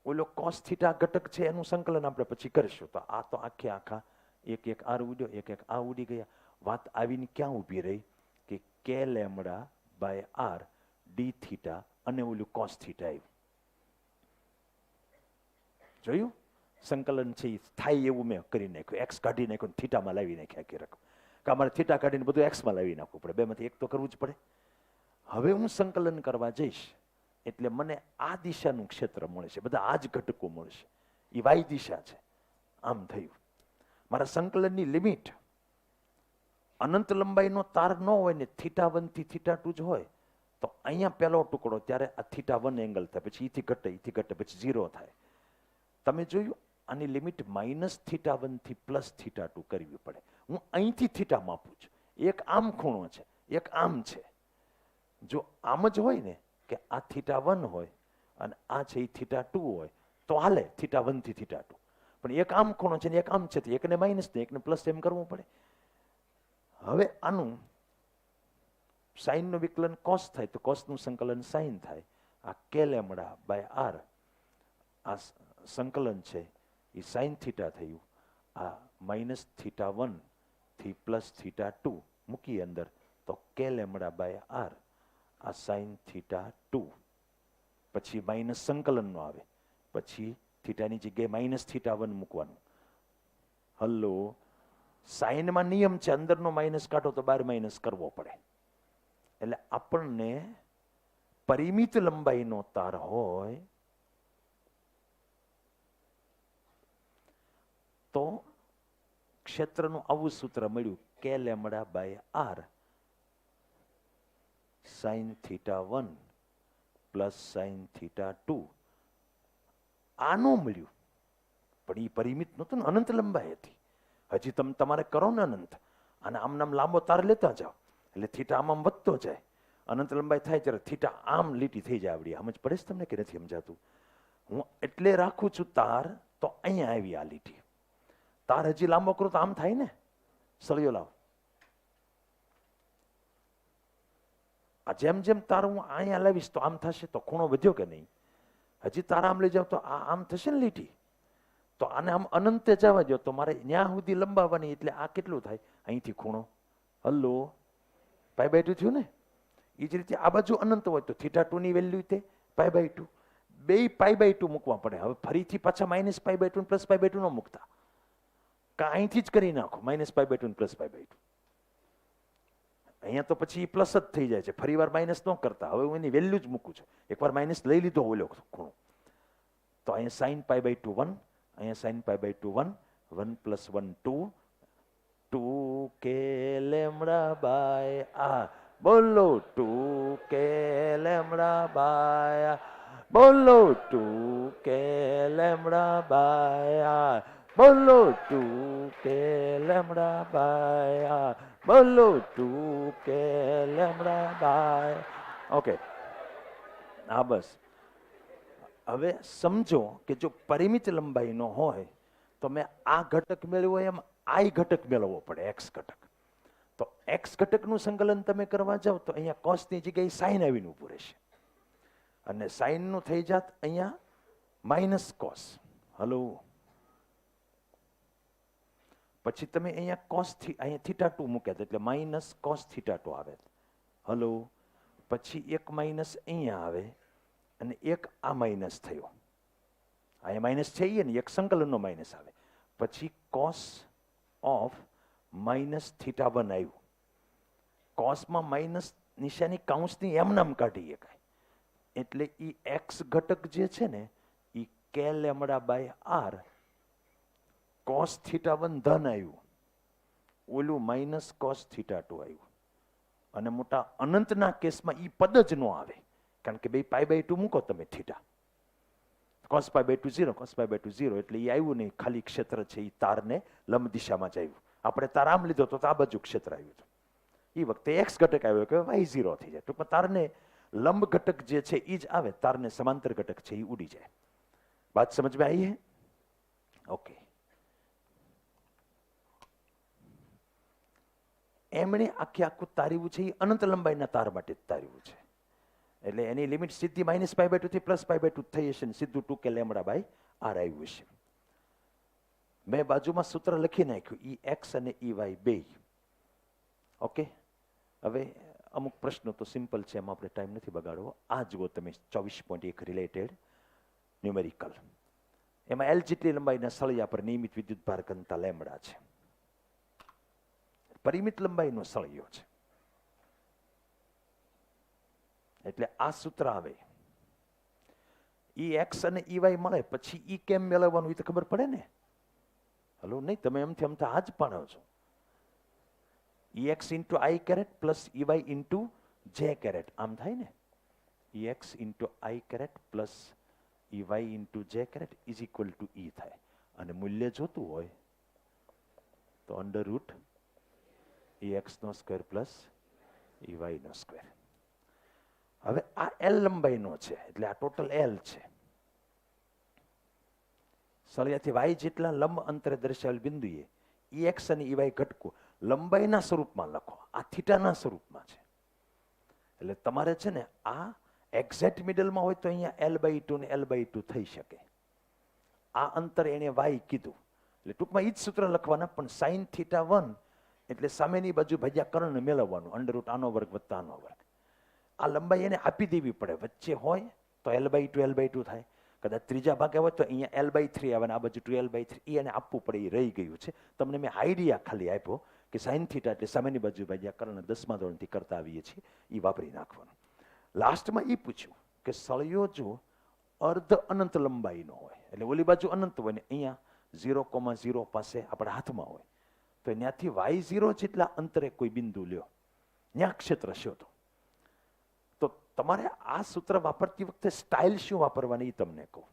Speaker 1: ઓલો કોસ થીટા ઘટક છે એનું સંકલન આપણે પછી કરીશું. તો આ તો આખે આખા એક એક r ઉડ્યો, એક એક આ ઉડી ગયા. વાત આવીને ક્યાં ઊભી રહી કે K lambda by r d theta અને ઓલું કોસ થીટા આવ્યું. જોયું? સંકલન છે એ થાય એવું મેં કરી નાખ્યું, એક્સ કાઢી નાખ્યું, થીટામાં લાવી નાખ્યા કે રકમ, કે અમારે થીટા કાઢીને બધું એક્સમાં લાવી નાખવું પડે, બેમાંથી એક તો કરવું જ પડે. હવે હું સંકલન કરવા જઈશ એટલે મને આ દિશાનું ક્ષેત્ર મળશે, બધા આ જ ઘટકો મળશે, એ વાય દિશા છે. આમ થયું. મારા સંકલનની લિમિટ અનંત લંબાઈનો તાર ન હોય ને θ1 થી θ2 જ હોય તો અહીંયા પહેલો ટુકડો ત્યારે આ θ1 એંગલ થાય, પછી એથી ઘટે, પછી 0 થાય. તમે જોયું? આની લિમિટ -θ1 થી +θ2 કરવી પડે. હું અહીંથી થીટા માપું છું. એક આમ ખૂણો છે, એક આમ છે. જો આમ જ હોય ને કે આ θ1 હોય અને આ છે એ θ2 હોય તો હાલે, θ1 થી θ2. પણ એક આમ ખૂણો છે ને એક આમ છે, તો એકને માઇનસ ને એકને પ્લસ એમ કરવું પડે. હવે આનું સાઇનનું વિકલન કોસ થાય તો કોસનું સંકલન સાઇન થાય. આ કે લેમડા બાય r આ સંકલન છે એ સાઇન થીટા થયું. આ -θ1 થી +θ2 મૂકી અંદર તો કે લેમડા બાય r આ સાઇન θ2, પછી માઇનસ સંકલનનો આવે, પછી થીટાની જગ્યાએ -θ1 મૂકવાનું. હલો, સાઇનમાં નિયમ છે અંદરનો માઇનસ કાઢો તો બહાર માઇનસ કરવો પડે. એટલે આપણને પરિમિત લંબાઈનો તાર હોય તો ક્ષેત્રનું આવું સૂત્ર મળ્યું, કે lambda by r sine θ1 plus sine θ2. આનું મળ્યું, પણ એ પરિમિત નહોતું ને, અનંત લંબાઈ હતી. હજી તમે તમારે કરો ને અનંત, અને આમ નામ લાંબો તાર લેતા જાઓ એટલે થીટા આમ વધતો જાય, અનંત લંબાઈ થાય ત્યારે થીટા આમ લીટી થઈ જાય. આવડી સમજ પડે છે તમને કે નથી સમજાતું? હું એટલે રાખું છું તાર, તો અહીંયા આવી આ લીટી. તાર હજી લાંબો કરું તો આમ થાય ને. સળિયો લાવ, આ જેમ જેમ તાર હું અહીંયા લાવીશ તો આમ થશે, તો ખૂણો વધ્યો કે નહીં? હજી તારા આમ લઈ જાવ તો આ આમ થશે ને લીટી. તો આને આમ અનંતે જવા દો તો મારે ત્યાં સુધી લંબાવવાની, એટલે આ કેટલું થાય? અહીંથી ખૂણો હલ્લો π/2 થયું ને. એ જ રીતે આ બાજુ અનંત હોય તો θ2 ની વેલ્યુ તે π/2, બે π/2 મૂકવા પડે. હવે ફરીથી પાછા -π/2 +π/2 ન મૂકતા, અહીંથી જ કરી નાખો -π/2 +π/2. અહીંયા તો પછી પ્લસ જ થઈ જાય છે, ફરી વાર માઇનસ ન કરતા. હવે હું એની વેલ્યુ જ મૂકું છું. એકવાર માઇનસ લઈ લીધો ઓલો ખૂણો, તો અહીંયા sin π/2 1, અહીંયા sin π/2 1, 1 + 1 2, 2k λ/r. બોલો 2k λ/r. બોલો 2k λ/r. બોલો 2k λ/r. બોલો 2k λ/r. ઓકે, હા બસ. હવે સમજો કે જો પરિમિત લંબાઈનો હોય તો મેં આ ઘટક મેળવ્યો એમ આઈ ઘટક મેળવવો પડે, એક્સ ઘટક. તો એક્સ ઘટકનું સંકલન તમે કરવા જાઓ તો અહીંયા કોસની જગ્યાએ સાઈન આવીને ઊભું રહેશે, અને સાઈનનું થઈ જાત અહીંયા માઇનસ કોસ. હલો, પછી તમે અહીંયા કોસ થી અહીંયા θ2 મૂક્યા એટલે માઇનસ કોસ θ2 આવે. હલો, પછી એક માઇનસ અહીંયા આવે અને એક આ માઇનસ થયો. અહીંયા માઇનસ છે ને, એક સંકલનનો માઇનસ આવે. પછી કોસ ઓફ -θ1 આવ્યું. કોસમાં માઇનસ નિશાની કૌંસની એમ નામ કાઢી શકાય, એટલે એ એક્સ ઘટક જે છે ને એ k λ/r cos θ1 ધન આવ્યું, ઓલું માઇનસ cos θ2 આવ્યું. અને મોટા અનંતના કેસમાં એ પદ જ ન આવે, કારણ કે બે π/2 મૂકો તમે θ, cos π/2 0, cos π/2 0, એટલે એ આવ્યું નહીં. ખાલી ક્ષેત્ર છે એ તારને લંબ દિશામાં જ આવ્યું. આપણે તાર આમ લીધો તો આ બાજુ ક્ષેત્ર આવ્યું હતું. એ વખતે એક્સ ઘટક આવ્યો કે y0 થઈ જાય. ટૂંકમાં તારને લંબ ઘટક જે છે એ જ આવે, તારને સમાંતર ઘટક છે એ ઉડી જાય. બાત સમજ में आई है? ઓકે. એમણે આખું તાર્યું છે એ અનંત લંબાઈના તાર માટે જ તાર્યું છે, એટલે એની લિમિટ સીધી -π/2 થી +π/2 થઈ હશે ને સીધું 2k λ/r આવ્યું છે. મેં બાજુમાં સૂત્ર લખી નાખ્યું, ઈ એક્સ અને ઈ વાય બે. ઓકે, હવે અમુક પ્રશ્નો તો સિમ્પલ છે, એમાં આપણે ટાઈમ નથી બગાડવો. આ જુઓ તમે 24.1 રિલેટેડ ન્યુમેરિકલ. એમાં એલ જેટલી લંબાઈના સળિયા પર નિયમિત વિદ્યુત ભાર ઘનતા લેમડા છે. પરિમિત લંબાઈનો સળિયો છે, એટલે આ સૂત્ર આવે. ઈ એક્સ અને ઈ વાય મળે પછી ઈ કેમ મેળવવાનું એ તો ખબર પડે ને. હલો, નહીં તમે એમથી આમ આ જ પાડો છો. EX into I caret plus EY into J caret, આમ થાય ને. EX into I caret plus EY into J caret is equal to E થાય. અને મૂલ્ય જોતું હોય તો અંડર રૂટ EX નો સ્ક્વેર પ્લસ EY નો સ્ક્વેર. હવે આ L લંબાઈનો છે, એટલે આ ટોટલ L છે. સળિયાથી y જેટલા લંબ અંતરે દર્શાવેલ બિંદુએ EX અને EY ઘટકો લંબાઈના સ્વરૂપમાં લખો. આ થીટાના સ્વરૂપમાં છે, એટલે તમારે છે ને આ એક્ઝેક્ટ મિડલમાં હોય તો અહીંયા L/2 ને L/2 થઈ શકે. આ અંતર એને y કીધું, એટલે ટૂંકમાં એ જ સૂત્ર લખવાના, પણ sin θ1 એટલે સામેની બાજુ ભાગ્યા કર્ણ મેળવવાનું, અંડર રૂટ આનો વર્ગ વત્તા આનો વર્ગ. આ લંબાઈ એને આપી દેવી પડે. વચ્ચે હોય તો L/2 L/2 થાય, કદાચ ત્રીજા ભાગે હોય તો અહીંયા L/3 આવે ને આ બાજુ 2L/3. એ એને આપવું પડે, એ રહી ગયું છે. તમને મેં આઈડિયા ખાલી આપ્યો કે sin θ એટલે સામેની બાજુ ભાગ્યા કર્ણ 10મા ધોરણથી કરતા આવીએ છીએ, એ વાપરી નાખવાનું. લાસ્ટમાં એ પૂછ્યું કે સળિયો જો અર્ધ અનંત લંબાઈનો હોય, એટલે ઓલી બાજુ અનંત હોય ને અહીંયા 0,0 પાસે આપણા હાથમાં હોય, તો ત્યાંથી y0 જેટલા અંતરે કોઈ બિંદુ લ્યો, ત્યાં ક્ષેત્ર શોધો. તો તમારે આ સૂત્ર વાપરતી વખતે સ્ટાઇલ શું વાપરવાની એ તમને કહું,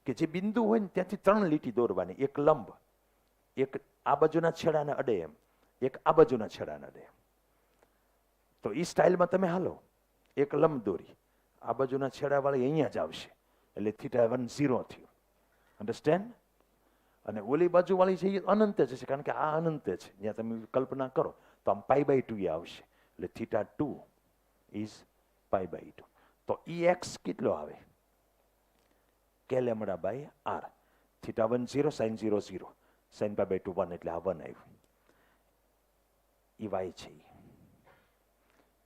Speaker 1: કે જે બિંદુ હોય ને ત્યાંથી 3 લીટી દોરવાની, એક લંબ, એક આ બાજુના છેડાને અડે એમ, એક આ બાજુના છેડાને અડે એમ. તો એ સ્ટાઇલમાં તમે હાલો, એક લંબ દોરી, આ બાજુના છેડાવાળી અહીંયા જ આવશે, એટલે θ1 0 થયું. અન્ડરસ્ટેન્ડ? અને ઓલી બાજુવાળી છે એ અનંત જ છે, કારણ કે આ અનંત છે. જ્યાં તમે કલ્પના કરો તો આમ π/2 આવશે, એટલે θ2 ઇઝ π/2. તો Ex કેટલો આવે? k λ/r. θ1 0, sin 0 0, sin π/2 1, એટલે આ 1 આવ્યું. Y છે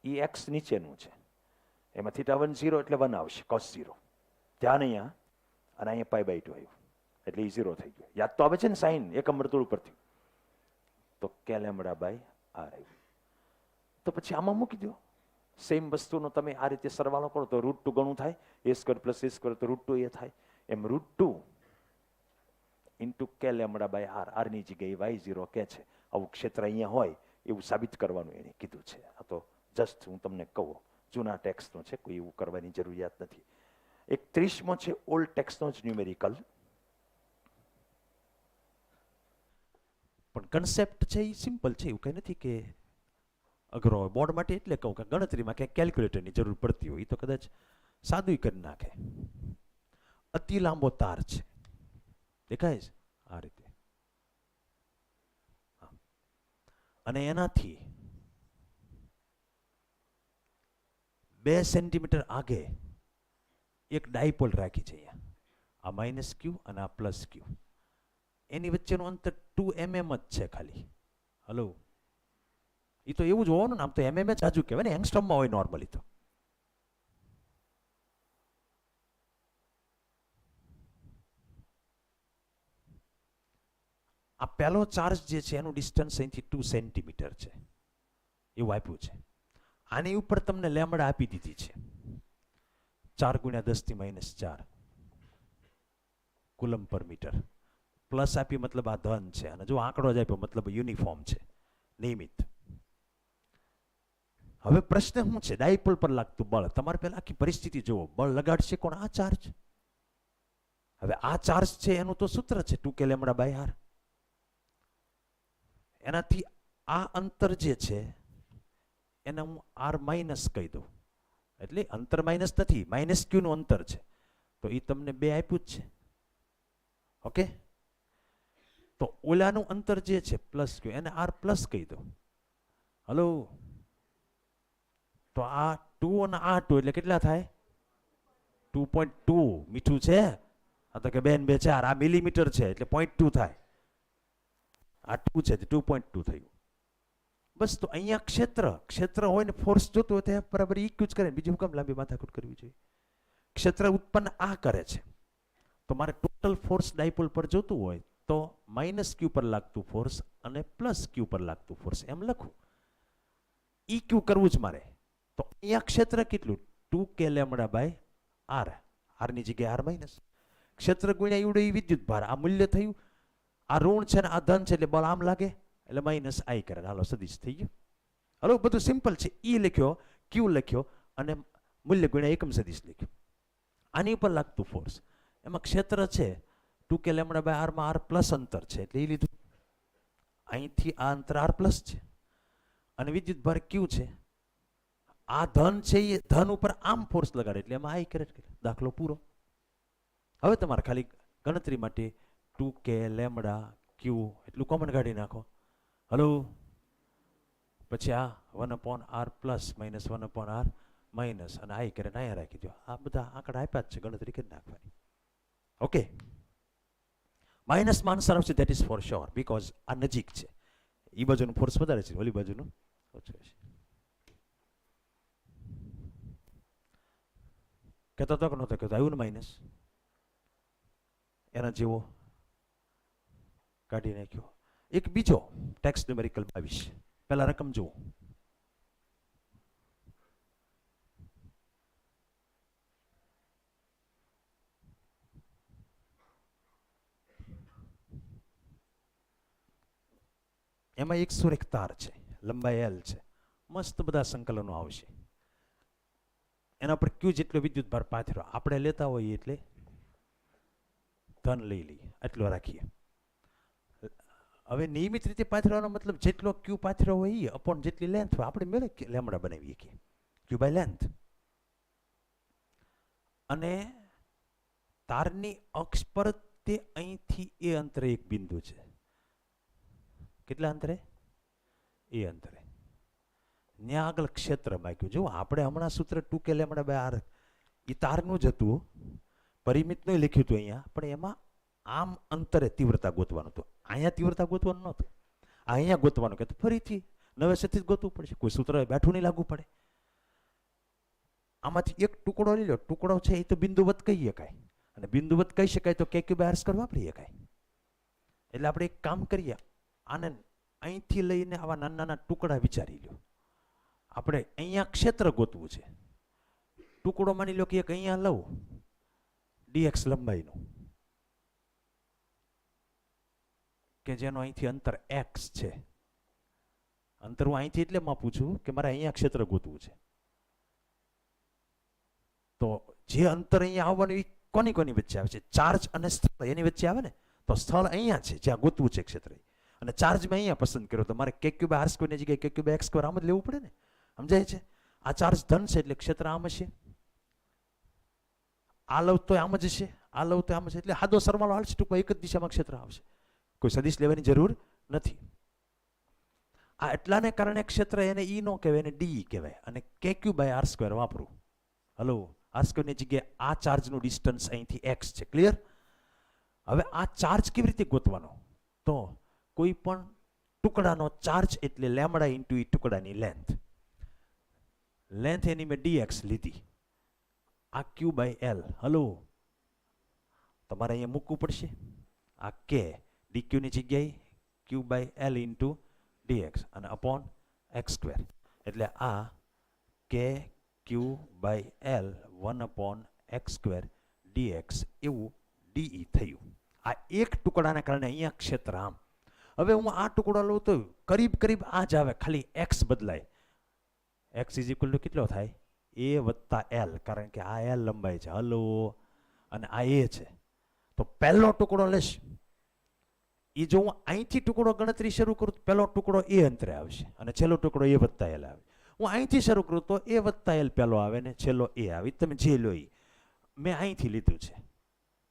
Speaker 1: એ Ex નીચેનું છે, એમાં θ1 0 એટલે 1 આવશે, cos 0. ધ્યાન અહીંયા, અને અહીંયા π/2 આવ્યું, એટલે એ 0 થઈ ગયો. યાદ તો આવે છે ને સાઈન એકમ વર્તુળ ઉપરથી? તો k λ/r આવ્યું. તો પછી આમાં મૂકી દો. સેમ વસ્તુનો તમે આ રીતે સરવાળો કરો તો √2 ગણું થાય, a² + a² તો √2 એ થાય. એમ √2 ઇન્ટુ k λ/r, r ની જગ્યાએ y0 કે છે. આવું ક્ષેત્ર અહીંયા હોય એવું સાબિત કરવાનું એને કીધું છે. આ તો જસ્ટ હું તમને કહું, જૂના ટેક્સ્ટનો છે, કોઈ એવું કરવાની જરૂરિયાત નથી. એક 30મો છે ઓલ્ડ ટેક્સ્ટનો જ ન્યુમેરિકલ.
Speaker 2: પણ કન્સેપ્ટ છે એ સિમ્પલ છે, એવું કંઈ નથી કે અઘરો હોય. બોર્ડ માટે એટલે કહું કે ગણતરીમાં ક્યાંક કેલ્ક્યુલેટરની જરૂર પડતી હોય, એ તો કદાચ સાદું કરી નાખે. અતિ લાંબો તાર છે, દેખાય છે આ રીતે, અને એનાથી 2 સેન્ટીમીટર આગે એક ડાયપોલ રાખી છે અહીંયા, આ -q અને આ +q. એની વચ્ચેનું અંતર 2 mm જ છે ખાલી. હલો, એ તો એવું જ હોવાનું ને, આમ તો mm જ આજુ કહેવાય ને, એંગસ્ટ્રોમમાં હોય નોર્મલી. તો આ પહેલો ચાર્જ જે છે એનું ડિસ્ટન્સ અહીંથી 2 સેન્ટીમીટર છે, એવું આપ્યું છે. આની ઉપર તમને લેમડા આપી દીધી છે 4 × 10⁻⁴ કુલમ પર મીટર. પ્લસ આપી મતલબ આ ધન છે, અને જો આંકડો જ આપ્યો મતલબ યુનિફોર્મ છે, નિયમિત. હવે પ્રશ્ન શું છે? ડાયપોલ પર લાગતું બળ. તમારે પહેલા આખી પરિસ્થિતિ જુઓ. બળ લગાડશે કોણ? આ ચાર્જ. હવે આ ચાર્જ છે એનું તો સૂત્ર છે 2k λ/r. એનાથી આ અંતર જે છે એને હું r માઇનસ કહી દઉં, એટલે અંતર માઇનસ નથી, -q નું અંતર છે, તો એ તમને 2 આપ્યું જ છે. ઓકે, તો ઓલાનું અંતર જે છે +q, એને r પ્લસ કહી દો. હલો, તો આ 2 અને આ 2 એટલે કેટલા થાય? 2.2. મીઠું છે આ તો કે 2 ને 2 4, આ મિલીમીટર છે એટલે 0.2 થાય. આ 2 છે તો 2.2 થયું. બસ. તો અહીંયા ક્ષેત્ર હોય ને ફોર્સ જોતો હોય તો બરાબર ઇક્યુ જ કરે, બીજું કામ લાંબી માથાકૂટ કરવી જોઈએ? ક્ષેત્ર ઉત્પન્ન આ કરે છે, તો મારે ટોટલ ફોર્સ ડાયપોલ પર જોતું હોય તો -q પર લાગતું ફોર્સ અને +q પર લાગતું ફોર્સ એમ લખું. ઇક્યુ કરવું જ મારે. તો અહીંયા ક્ષેત્ર કેટલું? 2k λ/r. r ની જગ્યાએ r માઇનસ. ક્ષેત્ર ગુણ્યા ઈવડો ઈ વિદ્યુત ભાર, આ મૂલ્ય થયું. આ ઋણ છે ને આ ધન છે, એટલે બળ આમ લાગે, એટલે -i કરે. હાલો, સદિશ થઈ ગયું. હાલો, બધું સિમ્પલ છે. E લખ્યો, q લખ્યો, અને મૂલ્ય ગુણ્યા એકમ સદિશ લખ્યો. આની ઉપર લાગતું ફોર્સ, એમાં ક્ષેત્ર છે 2k λ/r માં r પ્લસ અંતર છે, એટલે એ લીધું. અહીંથી આ અંતર r પ્લસ છે, અને વિદ્યુત ભાર q છે. આ ધન છે એ ધન ઉપર આમ ફોર્સ લગાડે, એટલે એમાં i કરે. દાખલો પૂરો. હવે તમારે ખાલી ગણતરી માટે 2k λ q એટલું કોમન કાઢી નાખો. હલો, પછી આ 1/r પ્લસ -1/r માઇનસ, અને i કરે અહીંયા રાખી દો. આ બધા આંકડા આપ્યા જ છે, ગણતરી કરી નાખવાની. ઓકે, માઇનસમાં આન્સર આવશે, that is for sure, because આ નજીક છે. એ બાજુનું ફોર્સ વધારે છે, ઓલી બાજુનું ઓછું છે. કહેતો હતો કે નહોતો કહેતો? આવ્યું ને માઇનસ? એના જેવો કાઢી નાખ્યો. એક બીજો ટેક્સ્ટ ન્યુમેરિકલ 22. પહેલા રકમ જુઓ. એમાં એક સુરેખ તાર છે, લંબાઈ L છે, મસ્ત બધા સંકલનો આવશે. એના પર Q જેટલો વિદ્યુત ભાર પાથરો. આપણે લેતા હોઈએ એટલે ધન લઈ લઈએ, એટલો રાખીએ. હવે નિયમિત રીતે પાથરવાનો મતલબ જેટલો ક્યુ પાથરો હોય એ અપોન જેટલી લેન્થ હોય આપણે મેળે લેમડા બનાવીએ કે ક્યુ બાય લેન્થ. અને તારની અક્ષ પર તે અહીંથી એ અંતરે એક બિંદુ છે. કેટલા અંતરે? એ અંતરે. ત્યાં આગળ ક્ષેત્ર માગ્યું. જો આપણે હમણાં સૂત્ર 2k લેમડા બાય r એ તારનું જ હતું, પરિમિતનું લખ્યું હતું અહીંયા, પણ એમાં આમ અંતરે તીવ્રતા ગોતવાનું હતું. અહીંયા તીવ્રતા ગોતવાનું નહોતું, અહીંયા ગોતવાનું કે ફરીથી નવેસરથી જ ગોતવું પડશે, કોઈ સૂત્ર બેઠું નહીં લાગુ પડે. આમાંથી એક ટુકડો લઈ લો, ટુકડો છે એ તો બિંદુવત કહી શકાય, અને બિંદુવત કહી શકાય તો KQ બાય r² વાપરી શકાય. એટલે આપણે એક કામ કરીએ, આને અહીંથી લઈને આવા નાના નાના ટુકડા વિચારી લો. આપણે અહીંયા ક્ષેત્ર ગોતવું છે. ટુકડો માની લો કે એક અહીંયા લઉં, dx લંબાઈનું, કે જેનો અહીંથી અંતર x છે. અંતર હું અહીંથી એટલે માપું છું કે મારે અહીંયા ક્ષેત્ર ગોતવું છે. તો જે અંતર અહીંયા આવવાનું એ કોની કોની વચ્ચે આવે છે? ચાર્જ અને સ્થળ એની વચ્ચે આવે ને. તો સ્થળ અહીંયા છે જ્યાં ગોતવું છે ક્ષેત્ર, અને ચાર્જ મેં અહીંયા પસંદ કર્યો, તો મારે KQ બાય r² ની જગ્યાએ KQ બાય x² આમ જ લેવું પડે ને. સમજાય છે? આ ચાર્જ ધન છે એટલે ક્ષેત્ર આમ હશે, આ લઉં તો આમ જ હશે, આ લઉં તો આમ છે, એટલે સાદો સરવાળો હાલશે. ટૂંકમાં એક જ દિશામાં ક્ષેત્ર આવશે, કોઈ સદિશ લેવાની જરૂર નથી. આ એટલાને કારણે ક્ષેત્ર એને ઈ નો કહેવાય, એને ડી કહેવાય, અને KQ બાય r² વાપરું. હલો, r² ની જગ્યાએ આ ચાર્જનું ડિસ્ટન્સ અહીંથી x છે. ક્લિયર? હવે આ ચાર્જ કેવી રીતે ગોતવાનો? તો કોઈ પણ ટુકડાનો ચાર્જ એટલે લેમડા ઇન્ટુ એ ટુકડાની લેન્થ. લેન્થ એની મેં dx લીધી, આ q બાય l. હલો, તમારે અહીંયા મૂકવું પડશે. આ k dq ની જગ્યાએ q by l into dx અને અપોન x², એટલે આ KQ by l 1/x² dx એવું de થયું. આ એક ટુકડાના કારણે અહીંયા ક્ષેત્ર આમ. હવે હું આ ટુકડો લઉં તો કરીબ કરીબ આ જ આવે, ખાલી x બદલાય. x ઇઝ ઇક્વલ ટુ કેટલો થાય? a વત્તા l, કારણ કે આ l લંબાઈ છે. હલો, અને આ a છે. તો પહેલો ટુકડો લેશ, એ જો હું અહીંથી ટુકડો ગણતરી શરૂ કરું તો પહેલો ટુકડો a અંતરે આવશે, અને છેલ્લો ટુકડો a વત્તા l આવે. હું અહીંથી શરૂ કરું તો a વત્તા l પહેલો આવે ને છેલ્લો a આવે. તમે જે લો એ મેં અહીંથી લીધું છે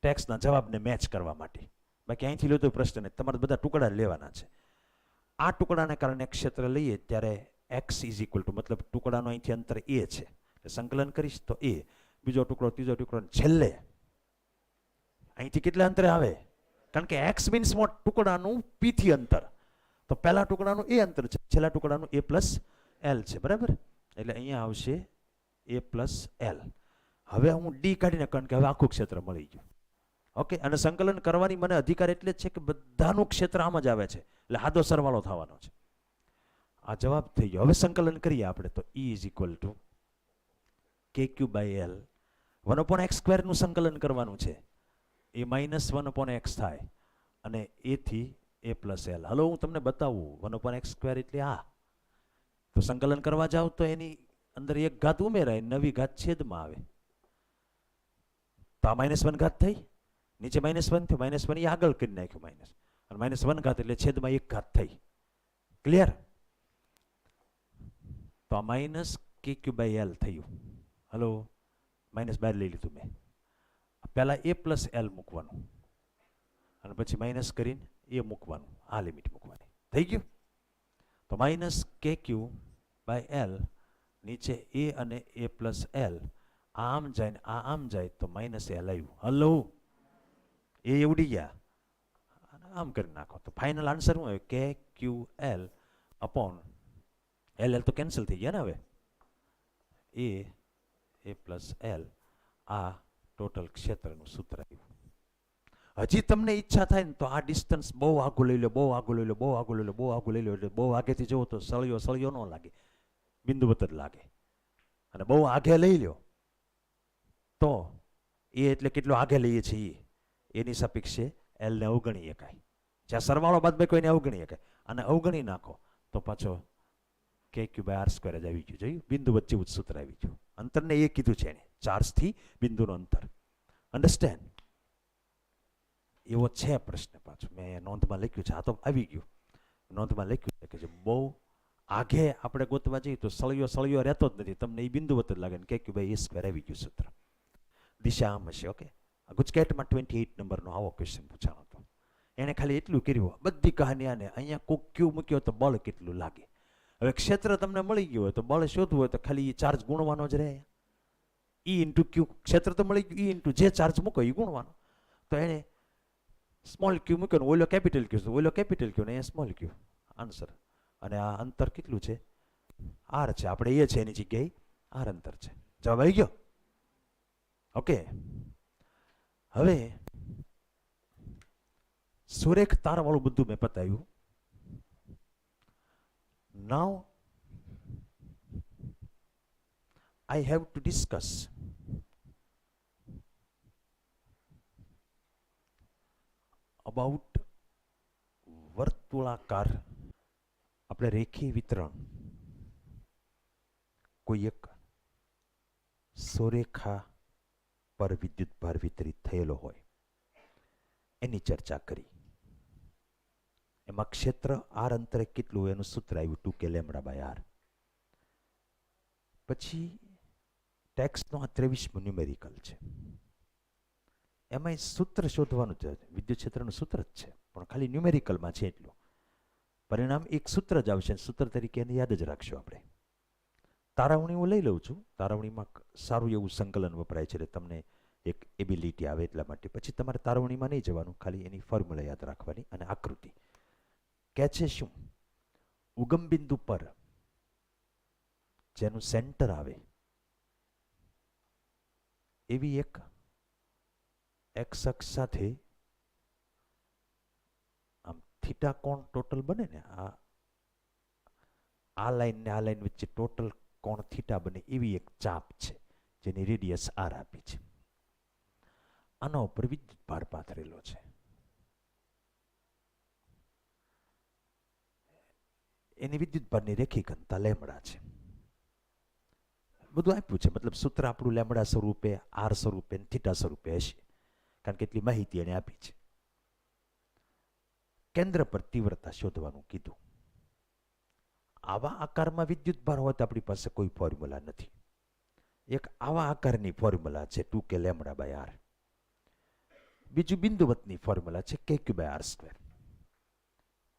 Speaker 2: ટેક્સના જવાબને મેચ કરવા માટે. બાકી અહીંથી લો તો પ્રશ્ન નહીં, તમારે બધા ટુકડા લેવાના છે. આ ટુકડાને કારણે ક્ષેત્ર લઈએ ત્યારે x ઇઝ ઇક્વલ ટુ, મતલબ ટુકડાનો અહીંથી અંતર a છે, એટલે સંકલન કરીશ તો a, બીજો ટુકડો, ત્રીજો ટુકડો, છેલ્લે અહીંથી કેટલા અંતરે આવે? કારણ કે x મીન્સ ટુકડાનું p થી અંતર, તો પહેલા ટુકડાનું a અંતર છે, છેલ્લા ટુકડાનું a પ્લસ l છે. બરાબર? એટલે અહીંયા આવશે a પ્લસ l. હવે હું d કાઢીને, કારણ કે હવે આખું ક્ષેત્ર મળી ગયું. ઓકે, અને સંકલન કરવાની મને અધિકાર એટલે જ છે કે બધાનું ક્ષેત્ર આમ જ આવે છે, એટલે આદો સરવાળો થવાનો છે. આ જવાબ થઈ ગયો. હવે સંકલન કરીએ આપણે તો E is equal to KQ by l 1/x² નું સંકલન કરવાનું છે. એ -1/x થાય, અને a થી a પ્લસ l. હલો, હું તમને બતાવું 1/x² એટલે આ. તો સંકલન કરવા જાવ તો એની અંદર એક ઘાત ઉમેરાય, નવી ઘાત છેદમાં આવે, તો આ -1 ઘાત થઈ, નીચે -1 થયું, -1 એ આગળ કરી નાખ્યું માઇનસ, અને -1 ઘાત એટલે છેદમાં એક ઘાત થઈ. ક્લિયર? તો આ -KQ બાય l થયું. હલો, માઇનસ બહાર લઈ લીધું મેં. પહેલા a પ્લસ l મૂકવાનું, અને પછી માઇનસ કરીને a મૂકવાનું, આ લિમિટ મૂકવાની. થઈ ગયું? તો -KQ બાય l, નીચે a અને a પ્લસ l, આમ જાય ને આ આમ જાય તો -l આવ્યું. હલો, એ ઉડી ગયા, આમ કરી નાખો તો ફાઇનલ આન્સર શું આવ્યો? KQL અપોન l તો કેન્સલ થઈ ગયા ને. હવે a પ્લસ l, આ ટોટલ ક્ષેત્રનું સૂત્ર આવ્યું. હજી તમને ઈચ્છા થાય ને તો આ ડિસ્ટન્સ બહુ આગું લઈ લો, બહુ આગું લઈ લો, બહુ આગું લઈ લો, બહુ આગું લઈ લો, એટલે બહુ આગેથી જુઓ તો સળિયો ન લાગે, બિંદુવત જ લાગે. અને બહુ આગે લઈ લો તો એ એટલે કેટલો આગે લઈએ છીએ એની સાપેક્ષે l ને અવગણી શકાય. જ્યાં સરવાળો બાદબાકી કોઈને અવગણી શકાય, અને અવગણી નાખો તો પાછો KQ બાય r² જ આવી ગયું. જોયું? બિંદુ વચ્ચે જ સૂત્ર આવી ગયું. અંતરને એ કીધું છે એને, ચાર્જથી બિંદુનું અંતર. અન્ડરસ્ટેન્ડ? એવો છે પ્રશ્ન પાછો. મેં નોંધમાં લખ્યું છે, આ તો આવી ગયું. નોંધમાં લખ્યું છે કે જે બહુ આગે આપણે ગોતવા જઈએ તો સળિયો રહેતો જ નથી. તમને એ બિંદુવત જ લાગે ને કે ભાઈ એ સ્ક્વેર આવી ગયું સૂત્ર. દિશા આમ હશે. ઓકે, ગુજકેટમાં 28 નંબરનો આવો ક્વેશ્ચન પૂછાણો હતો. એણે ખાલી એટલું કર્યું, બધી કહાની આને અહીંયા કોક ક્યુ મૂક્યો તો બળ કેટલું લાગે. હવે ક્ષેત્ર તમને મળી ગયું હોય તો બળ શોધવું હોય તો ખાલી એ ચાર્જ ગુણવાનો જ રહે. ઈ ઇન્ટુ ક્યુ, ક્ષેત્ર તો મળી ગયું, ઈ ઇન્ટુ જે ચાર્જ મૂકો એ ગુણવાનો. તો એને સ્મોલ ક્યુ મૂક્યો ને ઓલો કેપિટલ ક્યુ, ઓલો કેપિટલ ક્યુ ને એ સ્મોલ ક્યુ. આન્સર. અને આ અંતર કેટલું છે? આર છે. આપણે એ છે એની જગ્યાએ આર અંતર છે. જવાબ આવી ગયો. ઓકે, હવે સુરેખ તાર વાળું બધું મેં પતાવ્યું. નાઉ I have to discuss about વર્તુળાકાર આપણે રેખીય વિતરણ કોઈ એક સુરેખા પર વિદ્યુત ભાર વિતરિત થયેલો હોય એની ચર્ચા કરી. એમાં ક્ષેત્ર આર અંતરે કેટલું એનું સૂત્ર આવ્યું 2k લેમ્બડા બાય આર. પછી ટેક્સનો આ 23મું ન્યુમેરિકલ છે. એમાં સૂત્ર શોધવાનું છે, વિદ્યુત ક્ષેત્રનું સૂત્ર જ છે પણ ખાલી ન્યુમેરિકલમાં છે એટલું. પરિણામ એક સૂત્ર જ આવશે. સૂત્ર તરીકે એને યાદ જ રાખશું આપણે. તારાવણી હું લઈ લઉં છું. તારાવણીમાં સારું એવું સંકલન વપરાય છે એટલે તમને એક એબિલિટી આવે એટલા માટે. પછી તમારે તારાવણીમાં નહીં જવાનું, ખાલી એની ફોર્મ્યુલા યાદ રાખવાની અને આકૃતિ. કે છે શું? ઉગમ બિંદુ પર જેનું સેન્ટર આવે એવી એક એક્સ અક્ષ સાથે આમ થીટા કોણ ટોટલ બને ને, આ લાઈન ને આ લાઈન વચ્ચે ટોટલ કોણ થીટા બને એવી એક ચાપ છે જેની રેડિયસ આર આપી છે. આના ઉપર વિદ્યુત ભાર પાથરેલો છે. એની વિદ્યુત ભારની રેખી ઘનતા લેમ્બડા છે. બધું આપ્યું છે. મતલબ સૂત્ર આપણું લેમ્બડા સ્વરૂપે, આર સ્વરૂપે, થીટા સ્વરૂપે હશે કારણ કે એટલી માહિતી એને આપી છે. કેન્દ્ર પર તીવ્રતા શોધવાનું કીધું. આવા આકારમાં વિદ્યુત ભાર હોય તો આપણી પાસે કોઈ ફોર્મ્યુલા નથી. એક આવા આકારની ફોર્મ્યુલા છે 2k લેમ્બડા બાય આર. બીજું બિંદુવતની ફોર્મ્યુલા છે kq બાય આર સ્ક્વેર.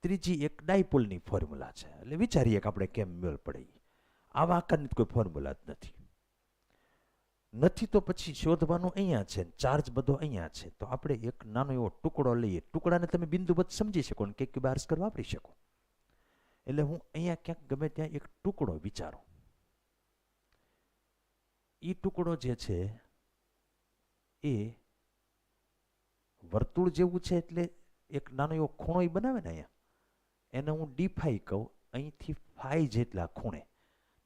Speaker 2: ત્રીજી એક ડાયપોલની ફોર્મ્યુલા છે. એટલે વિચારીએ કે આપણે કેમ મેળ પડે. આવા આકારની કોઈ ફોર્મ્યુલા જ નથી તો પછી શોધવાનું અહીંયા છે. ચાર્જ બધો અહીંયા છે તો આપણે એક નાનો એવો ટુકડો લઈએ. ટુકડાને તમે બિંદુવત સમજી શકો ને kq બાય આર સ્ક્વેર વાપરી શકો. એટલે હું અહીંયા ક્યાંક ગમે ત્યાં એક ટુકડો વિચારો. એ ટુકડો જે છે એ વર્તુળ જેવું છે એટલે એક નાનો એવો ખૂણો બનાવે ને અહીંયા, એને હું ડી5 કહું. અહીંથી ફાઈ જેટલા ખૂણે.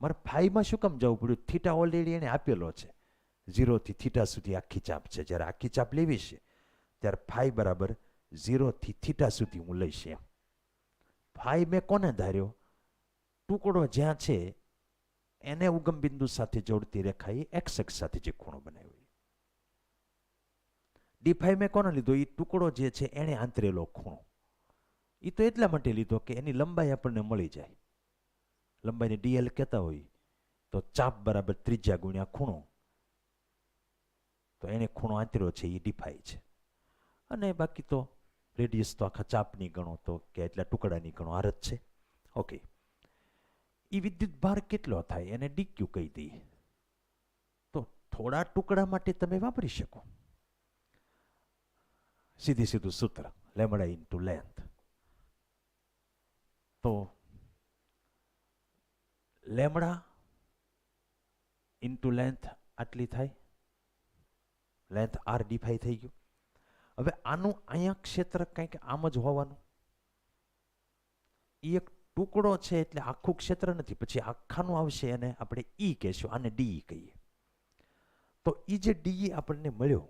Speaker 2: મારે ફાઈમાં શું કામ જવું પડ્યું? થીટા ઓલરેડી એને આપેલો છે. 0 થી થીટા સુધી આખી ચાપ છે. જ્યારે આખી ચાપ લેવી છે ત્યારે ફાઈ બરાબર 0 થી થીટા સુધી હું લઈશ. એમ ફાઈ મેં કોને ધાર્યો? ટુકડો જ્યાં છે એને ઉગમ બિંદુ સાથે જોડતી રેખા એ એક્સ અક્ષ સાથે જે ખૂણો બનાવ્યો. ડી5 મેં કોને લીધો? એ ટુકડો જે છે એને આંતરેલો ખૂણો. એ તો એટલા માટે લીધો કે એની લંબાઈ આપણને મળી જાય. લંબાઈને ડીએલ કહેતા હોય તો ચાપ બરાબર ત્રિજ્યા ગુણ્યા ખૂણો. તો એને ખૂણો આંતર્યો છે એ ડી5 છે. અને બાકી તો રેડિયસ તો આખા ચાપની ગણો તો કે એટલા ટુકડાની ગણો આર જ છે. ઓકે, એ વિદ્યુત ભાર કેટલો થાય એને ડીક્યુ કહી દઈએ. તો થોડા ટુકડા માટે તમે વાપરી શકો. સીધું સૂત્ર લેમ્બડા ઇન્ટુ લેન્થ. તો લેમ્બડા ઇન્ટુ લેન્થ આટલી થાય. લેન્થ આર ડી5 થઈ ગયું. હવે આનું અહીંયા ક્ષેત્ર કંઈક આમ જ હોવાનું. એ એક ટુકડો છે એટલે આખું ક્ષેત્ર નથી. પછી આખાનું આવશે એને આપણે ઈ કહેશું, આને ડી કહીએ. તો એ જે ડી આપણને મળ્યો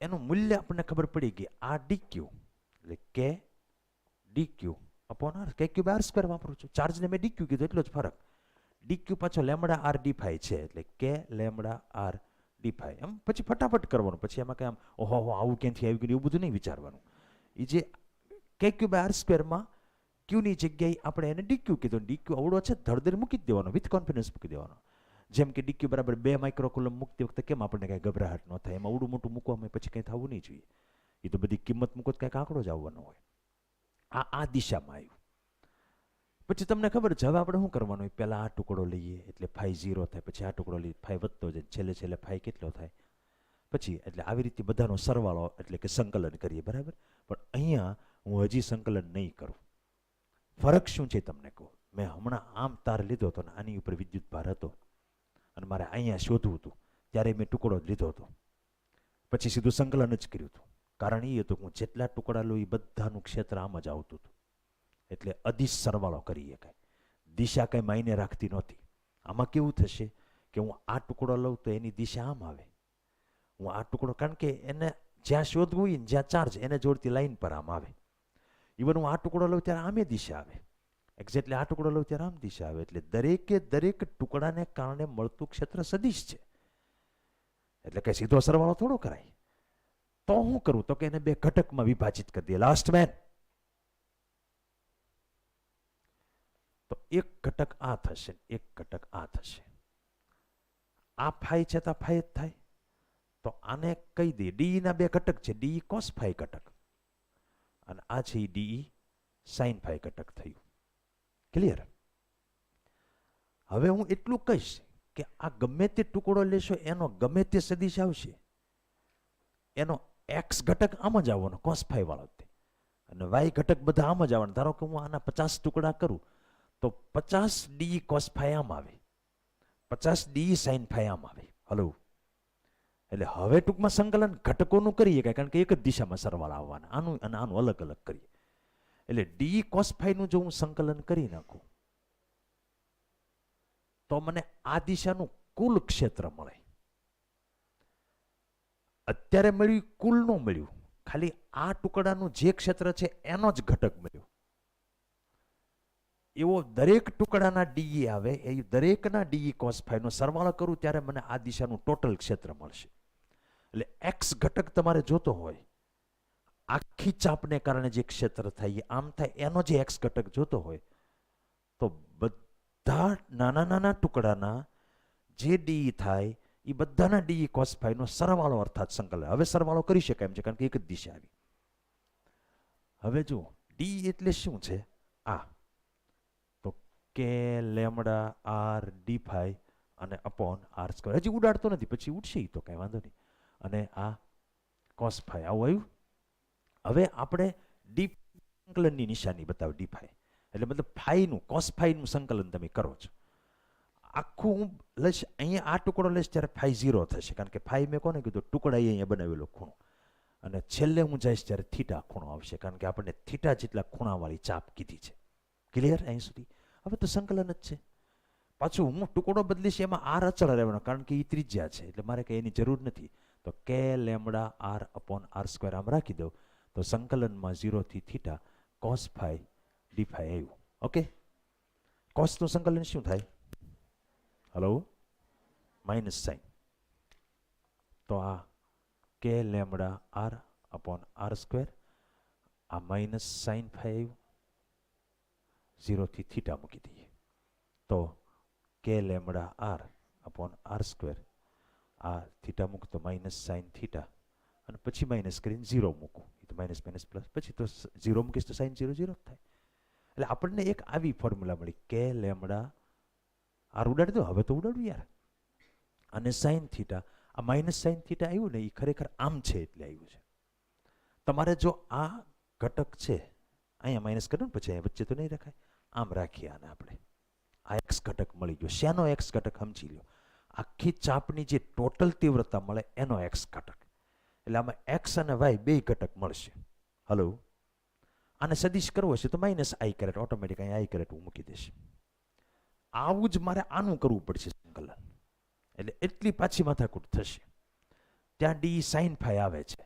Speaker 2: એનું મૂલ્ય આપણને ખબર પડી ગઈ. આ ડીક્યુ એટલે કે DQ upon R. kq by R square વાપરું છું. ચાર્જને મેં ડીક્યુ કીધું એટલો જ ફરક. ડીક્યુ પાછો લેમ્બડા આર ડી5 છે એટલે કે લેમ્બડા આર ડી5 એમ પછી ફટાફટ કરવાનું. પછી એમાં કંઈ આમ ઓહો આવું ક્યાંથી આવી ગયું એવું બધું નહીં વિચારવાનું. એ જે KQ બાય આર સ્ક્વેરમાં ક્યુની જગ્યાએ આપણે એને ડીક્યુ કીધું. ડીક્યુ અવળો છે ધડધડ મૂકી જ દેવાનો, વિથ કોન્ફિડન્સ મૂકી દેવાનો. જેમ કે ડીક્યુ બરાબર 2 માઇક્રોકુલમ મૂકતી વખતે કેમ આપણને કાંઈ ગભરાહટ ન થાય, એમાં અવડું મોટું મૂકવામાં પછી કંઈ થવું નહીં જોઈએ. એ તો બધી કિંમત મૂકો તો કાંઈક આંકડો જ આવવાનો હોય. આ દિશામાં આવ્યું. પછી તમને ખબર છે હવે આપણે શું કરવાનું હોય, પહેલાં આ ટુકડો લઈએ એટલે ફાઈ 0 થાય, પછી આ ટુકડો લઈએ ફાઈ વધતો જાય, છેલ્લે ફાઈ કેટલો થાય પછી, એટલે આવી રીતે બધાનો સરવાળો એટલે કે સંકલન કરીએ, બરાબર. પણ અહીંયા હું હજી સંકલન નહીં કરું. ફરક શું છે તમને કહું. મેં હમણાં આમ તાર લીધો હતો ને આની ઉપર વિદ્યુત ભાર હતો અને મારે અહીંયા શોધવું હતું, ત્યારે મેં ટુકડો જ લીધો હતો, પછી સીધું સંકલન જ કર્યું હતું. કારણ એ હતું કે હું જેટલા ટુકડા લઉં એ બધાનું ક્ષેત્ર આમ જ આવતું હતું, એટલે અદિશ સરવાળો કરી શકાય. દિશા કંઈ માયને રાખતી નહોતી. આમાં કેવું થશે કે હું આ ટુકડો લઉં તો એની દિશા આમ આવે, હું આ ટુકડો, કારણ કે એને જ્યાં શોધવું હોય ને જ્યાં ચાર્જ એને જોડતી લાઈન પર આમ આવે. ઇવન હું આ ટુકડો લઉં ત્યારે આમે દિશા આવે, એક્ઝેક્ટલી આ ટુકડો લઉં ત્યારે આમ દિશા આવે. એટલે દરેકે દરેક ટુકડાને કારણે મળતું ક્ષેત્ર સદિશ છે, એટલે કે સીધો સરવાળો થોડો કરાય. તો હું કરું તો કે એને 2 ઘટકમાં વિભાજિત કરી દે. લાસ્ટ મેન, તો એક ઘટક આ થશે, એક ઘટક આ થશે. આ ફાઈ છે તો ફાઈ જ થાય. તો આને કહી દે ડી ના 2 ઘટક છે, ડી કોસ ફાઈ ઘટક અને આ છે ડી સાઇન ફાઈ ઘટક થયું. ક્લિયર? હવે હું એટલું કહીશ કે આ ગમે તે ટુકડો લેશો એનો ગમે તે સદિશ આવશે, એનો એક્સ ઘટક આમ જ આવવાનો કોસ ફાઈ વાળો, અને વાય ઘટક બધા આમ જ આવવાના. ધારો કે હું આના 50 ટુકડા કરું તો 50 ડી કોસ ફાઈ આમ આવે, 50 ડી સાઇન ફાઈ આમ આવે. હલો, એટલે હવે ટૂંકમાં સંકલન ઘટકોનું કરીએ કારણ કે એક જ દિશામાં સરવાળા આવવાના, આનું અને આનું અલગ અલગ કરીએ. એટલે ડી કોસ ફાઈનું જો હું સંકલન કરી નાખું તો મને આ દિશાનું કુલ ક્ષેત્ર મળે. અત્યારે મળ્યું કુલ નું મળ્યું, ખાલી આ ટુકડાનું જે ક્ષેત્ર છે એનો જ ઘટક મળ્યો. એવો દરેક ટુકડાના ડીઈ આવે, એ દરેકના ડીઈ કોસ ફાઈનો સરવાળો કરું ત્યારે મને આ દિશાનું ટોટલ ક્ષેત્ર મળશે. એટલે એક્સ ઘટક તમારે જોતો હોય, આખી ચાપને કારણે જે ક્ષેત્ર થાય એ આમ થાય, એનો જે એક્સ ઘટક જોતો હોય તો બધા નાના નાના ટુકડાના જે ડીઈ થાય એ બધાના ડીઈ કોસ ફાઈનો સરવાળો અર્થાત સંકલન. હવે સરવાળો કરી શકાય એમ છે કારણ કે એક જ દિશા આવી. હવે જુઓ ડી એટલે શું છે, આ તો K lambda R D phi અને અપોન આર સ્ક્વેર. હજી ઉડાડતો નથી, પછી ઉડશે તો કાંઈ વાંધો નહીં. અને આ કોસ ફાઈ આવું આવ્યું. હવે આપણે ડી સંકલનની નિશાની બતાવો, ડી ફાઈ એટલે મતલબ ફાઈનું કોસ ફાઈનું સંકલન તમે કરો છો. આખું હું લઈશ, અહીંયા આ ટુકડો લઈશ ત્યારે ફાઈ 0 થશે, કારણ કે ફાઈ મેં કોને કીધું ટુકડા અહીંયા બનાવેલો ખૂણો, અને છેલ્લે હું જઈશ ત્યારે થીટા ખૂણો આવશે, કારણ કે આપણને થીટા જેટલા ખૂણાવાળી ચાપ કીધી છે. ક્લિયર અહીં સુધી? હવે તો સંકલન જ છે. પાછું હું ટુકડો બદલીશ એમાં આર અચળ રહેવાનો, કારણ કે એ ત્રિજ્યા છે, એટલે મારે કંઈ એની જરૂર નથી. તો K lambda R upon R square આમ રાખી દઉં તો સંકલનમાં 0 થી theta cos phi D phi આવ્યું. ઓકે, કોસનું સંકલન શું થાય? Hello, minus sine. તો આ K lambda R upon R square, આ માઇનસ સાઇન ફાઈ આવ્યું, 0 થી થીટા મૂકી દઈએ તો K lambda R upon R square, આ થીટા મૂક તો માઇનસ સાઇન થીટા, અને પછી માઇનસ કરીને 0 મૂકું, એ તો માઇનસ માઇનસ પ્લસ, પછી તો 0 મૂકીશ તો સાઇન 0 0 જ થાય. એટલે આપણને એક આવી ફોર્મ્યુલા મળી, કે લેમડા આર ઉડાડી દો, હવે તો ઉડાડું યાર, અને સાઇન થીટા. આ માઇનસ સાઇન થીટા આવ્યું ને એ ખરેખર આમ છે એટલે આવ્યું છે. તમારે જો આ ઘટક છે અહીંયા માઇનસ કર્યું ને પછી અહીંયા વચ્ચે તો નહીં રખાય, આમ રાખીએ આને આપણે. આ એક્સ ઘટક મળી ગયો. શેનો એક્સ ઘટક સમજી લો, આખી ચાપની જે ટોટલ તીવ્રતા મળે એનો એક્સ ઘટક. એટલે આમાં એક્સ અને વાય 2 ઘટક મળશે. હલો, આને સદિશ કરવો હશે તો માઇનસ આઈ કેરેટ, ઓટોમેટિક અહીંયા આઈ કેરેટ હું મૂકી દઈશ. આવું જ મારે આનું કરવું પડશે સંકલન, એટલે એટલી પાછી માથાકૂટ થશે. ત્યાં ડી સાઇન ફાઈ આવે છે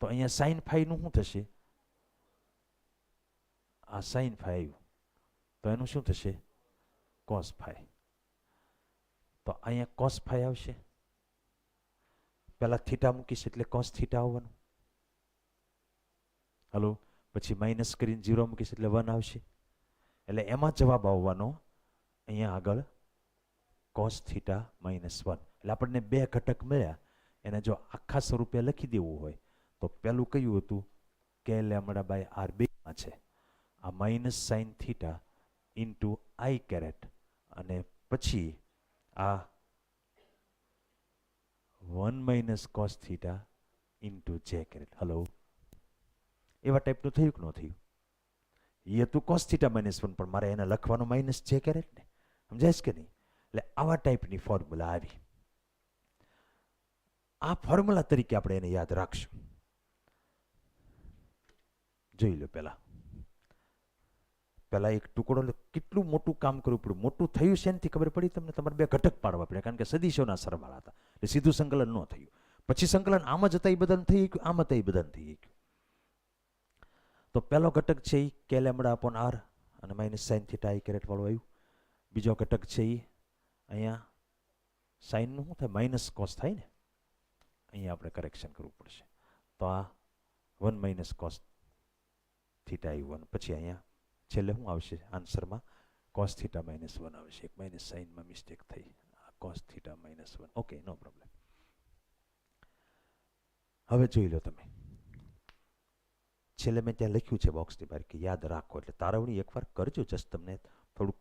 Speaker 2: તો અહીંયા સાઇન ફાઈનું શું થશે? આ સાઇન ફાઈ આવ્યું તો એનું શું થશે? Cos phi. તો અહીંયા કોસ ફાઈ આવશે, પહેલા થીટા મૂકીશ એટલે કોસ થીટા આવવાનું. હલો, પછી માઇનસ કરીને 0 મૂકીશ એટલે 1 આવશે. એટલે એમાં જવાબ આવવાનો અહીંયા આગળ કોસ થીટા -1. એટલે આપણને બે ઘટક મળ્યા. એને જો આખા સ્વરૂપે લખી દેવું હોય તો પહેલું કયું હતું કે λ/r 2માં છે આ minus sine theta into I caret, અને પછી આ 1 minus cos theta into J caret. Hello, એવા ટાઈપનું થયું કે ન થયું? એ હતું કોસ થીટા -1, પણ મારે એને લખવાનું માઇનસ જે કેરેટ ને, સમજાય કે નહીં? એટલે આવા ટાઈપની ફોર્મ્યુલા આવી. આ ફોર્મ્યુલા તરીકે આપણે એને યાદ રાખશું. જોઈ લો, પહેલા એક ટુકડો કેટલું મોટું કામ કરવું પડ્યું. મોટું થયું છે એનાથી ખબર પડી તમને. તમારે બે ઘટક પાડવા પડ્યા, કારણ કે સદીશોના સરવાળા હતા એટલે સીધું સંકલન ન થયું. પછી સંકલન આમ જ હતા એ બધાને થઈ ગયું, આમ હતા એ બધાને થઈ ગયું. તો પહેલો ઘટક છે એ કે λ/r અને minus sine theta I caret વાળું આવ્યું. બીજો ઘટક છે એ અહીંયા સાઇનનું શું થાય? માઇનસ કોસ થાય ને. અહીંયા આપણે કરેક્શન કરવું પડશે. તો આ 1 માઇનસ કોસ થીટા આવ્યું. પછી અહીંયા છેલ્લે શું આવશે આન્સરમાં? કોસ થીટા -1 આવશે. એક માઇનસ સાઇનમાં મિસ્ટેક થઈ, કોસ થીટા -1. ઓકે, નો પ્રોબ્લેમ. હવે જોઈ લો તમે, છેલ્લે મેં ત્યાં લખ્યું છે બોક્સની બહાર કે યાદ રાખો. એટલે તારવણી એકવાર કરજો, જસ્ટ તમને થોડુંક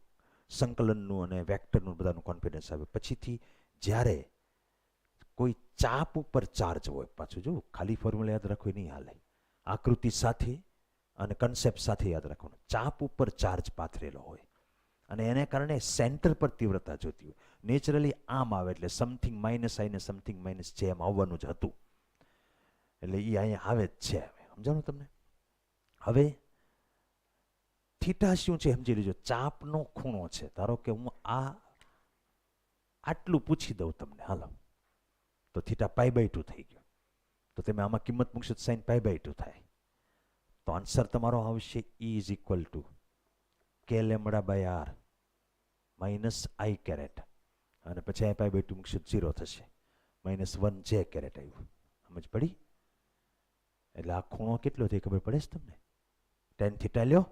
Speaker 2: સંકલનનું અને વેક્ટરનું બધાનું કોન્ફિડન્સ આવે. પછીથી જ્યારે કોઈ ચાપ ઉપર ચાર્જ હોય, પાછું જો ખાલી ફોર્મ્યુલા યાદ રાખો નહીં હાલે, આકૃતિ સાથે અને કન્સેપ્ટ સાથે યાદ રાખવાનું. ચાપ ઉપર ચાર્જ પાથરેલો હોય અને એને કારણે સેન્ટર પર તીવ્રતા જોતી હોય. નેચરલી આમ આવે એટલે સમથિંગ માઇનસ આઈને સમથિંગ માઇનસ જે એમ આવવાનું જ હતું. એટલે એ અહીંયા આવે જ છે. હવે સમજાણું તમને? હવે થીટા શું છે સમજી લેજો. ચાપનો ખૂણો છે. ધારો કે હું આટલું પૂછી દઉં તમને, હાલો, તો થીટા π/2 થઈ ગયો. તો તમે આમાં કિંમત મૂકશો તો સાઇન π/2 થાય. તો આન્સર તમારો આવશે E = કે λ/r માઇનસ આઈ કેરેટ, અને પછી આ π/2 મૂકશો 0 થશે. -1 જે કેરેટ આવ્યું. સમજ પડી? એટલે આ ખૂણો કેટલો થઈ ખબર પડે છે તમને? tan થીટા લ્યો,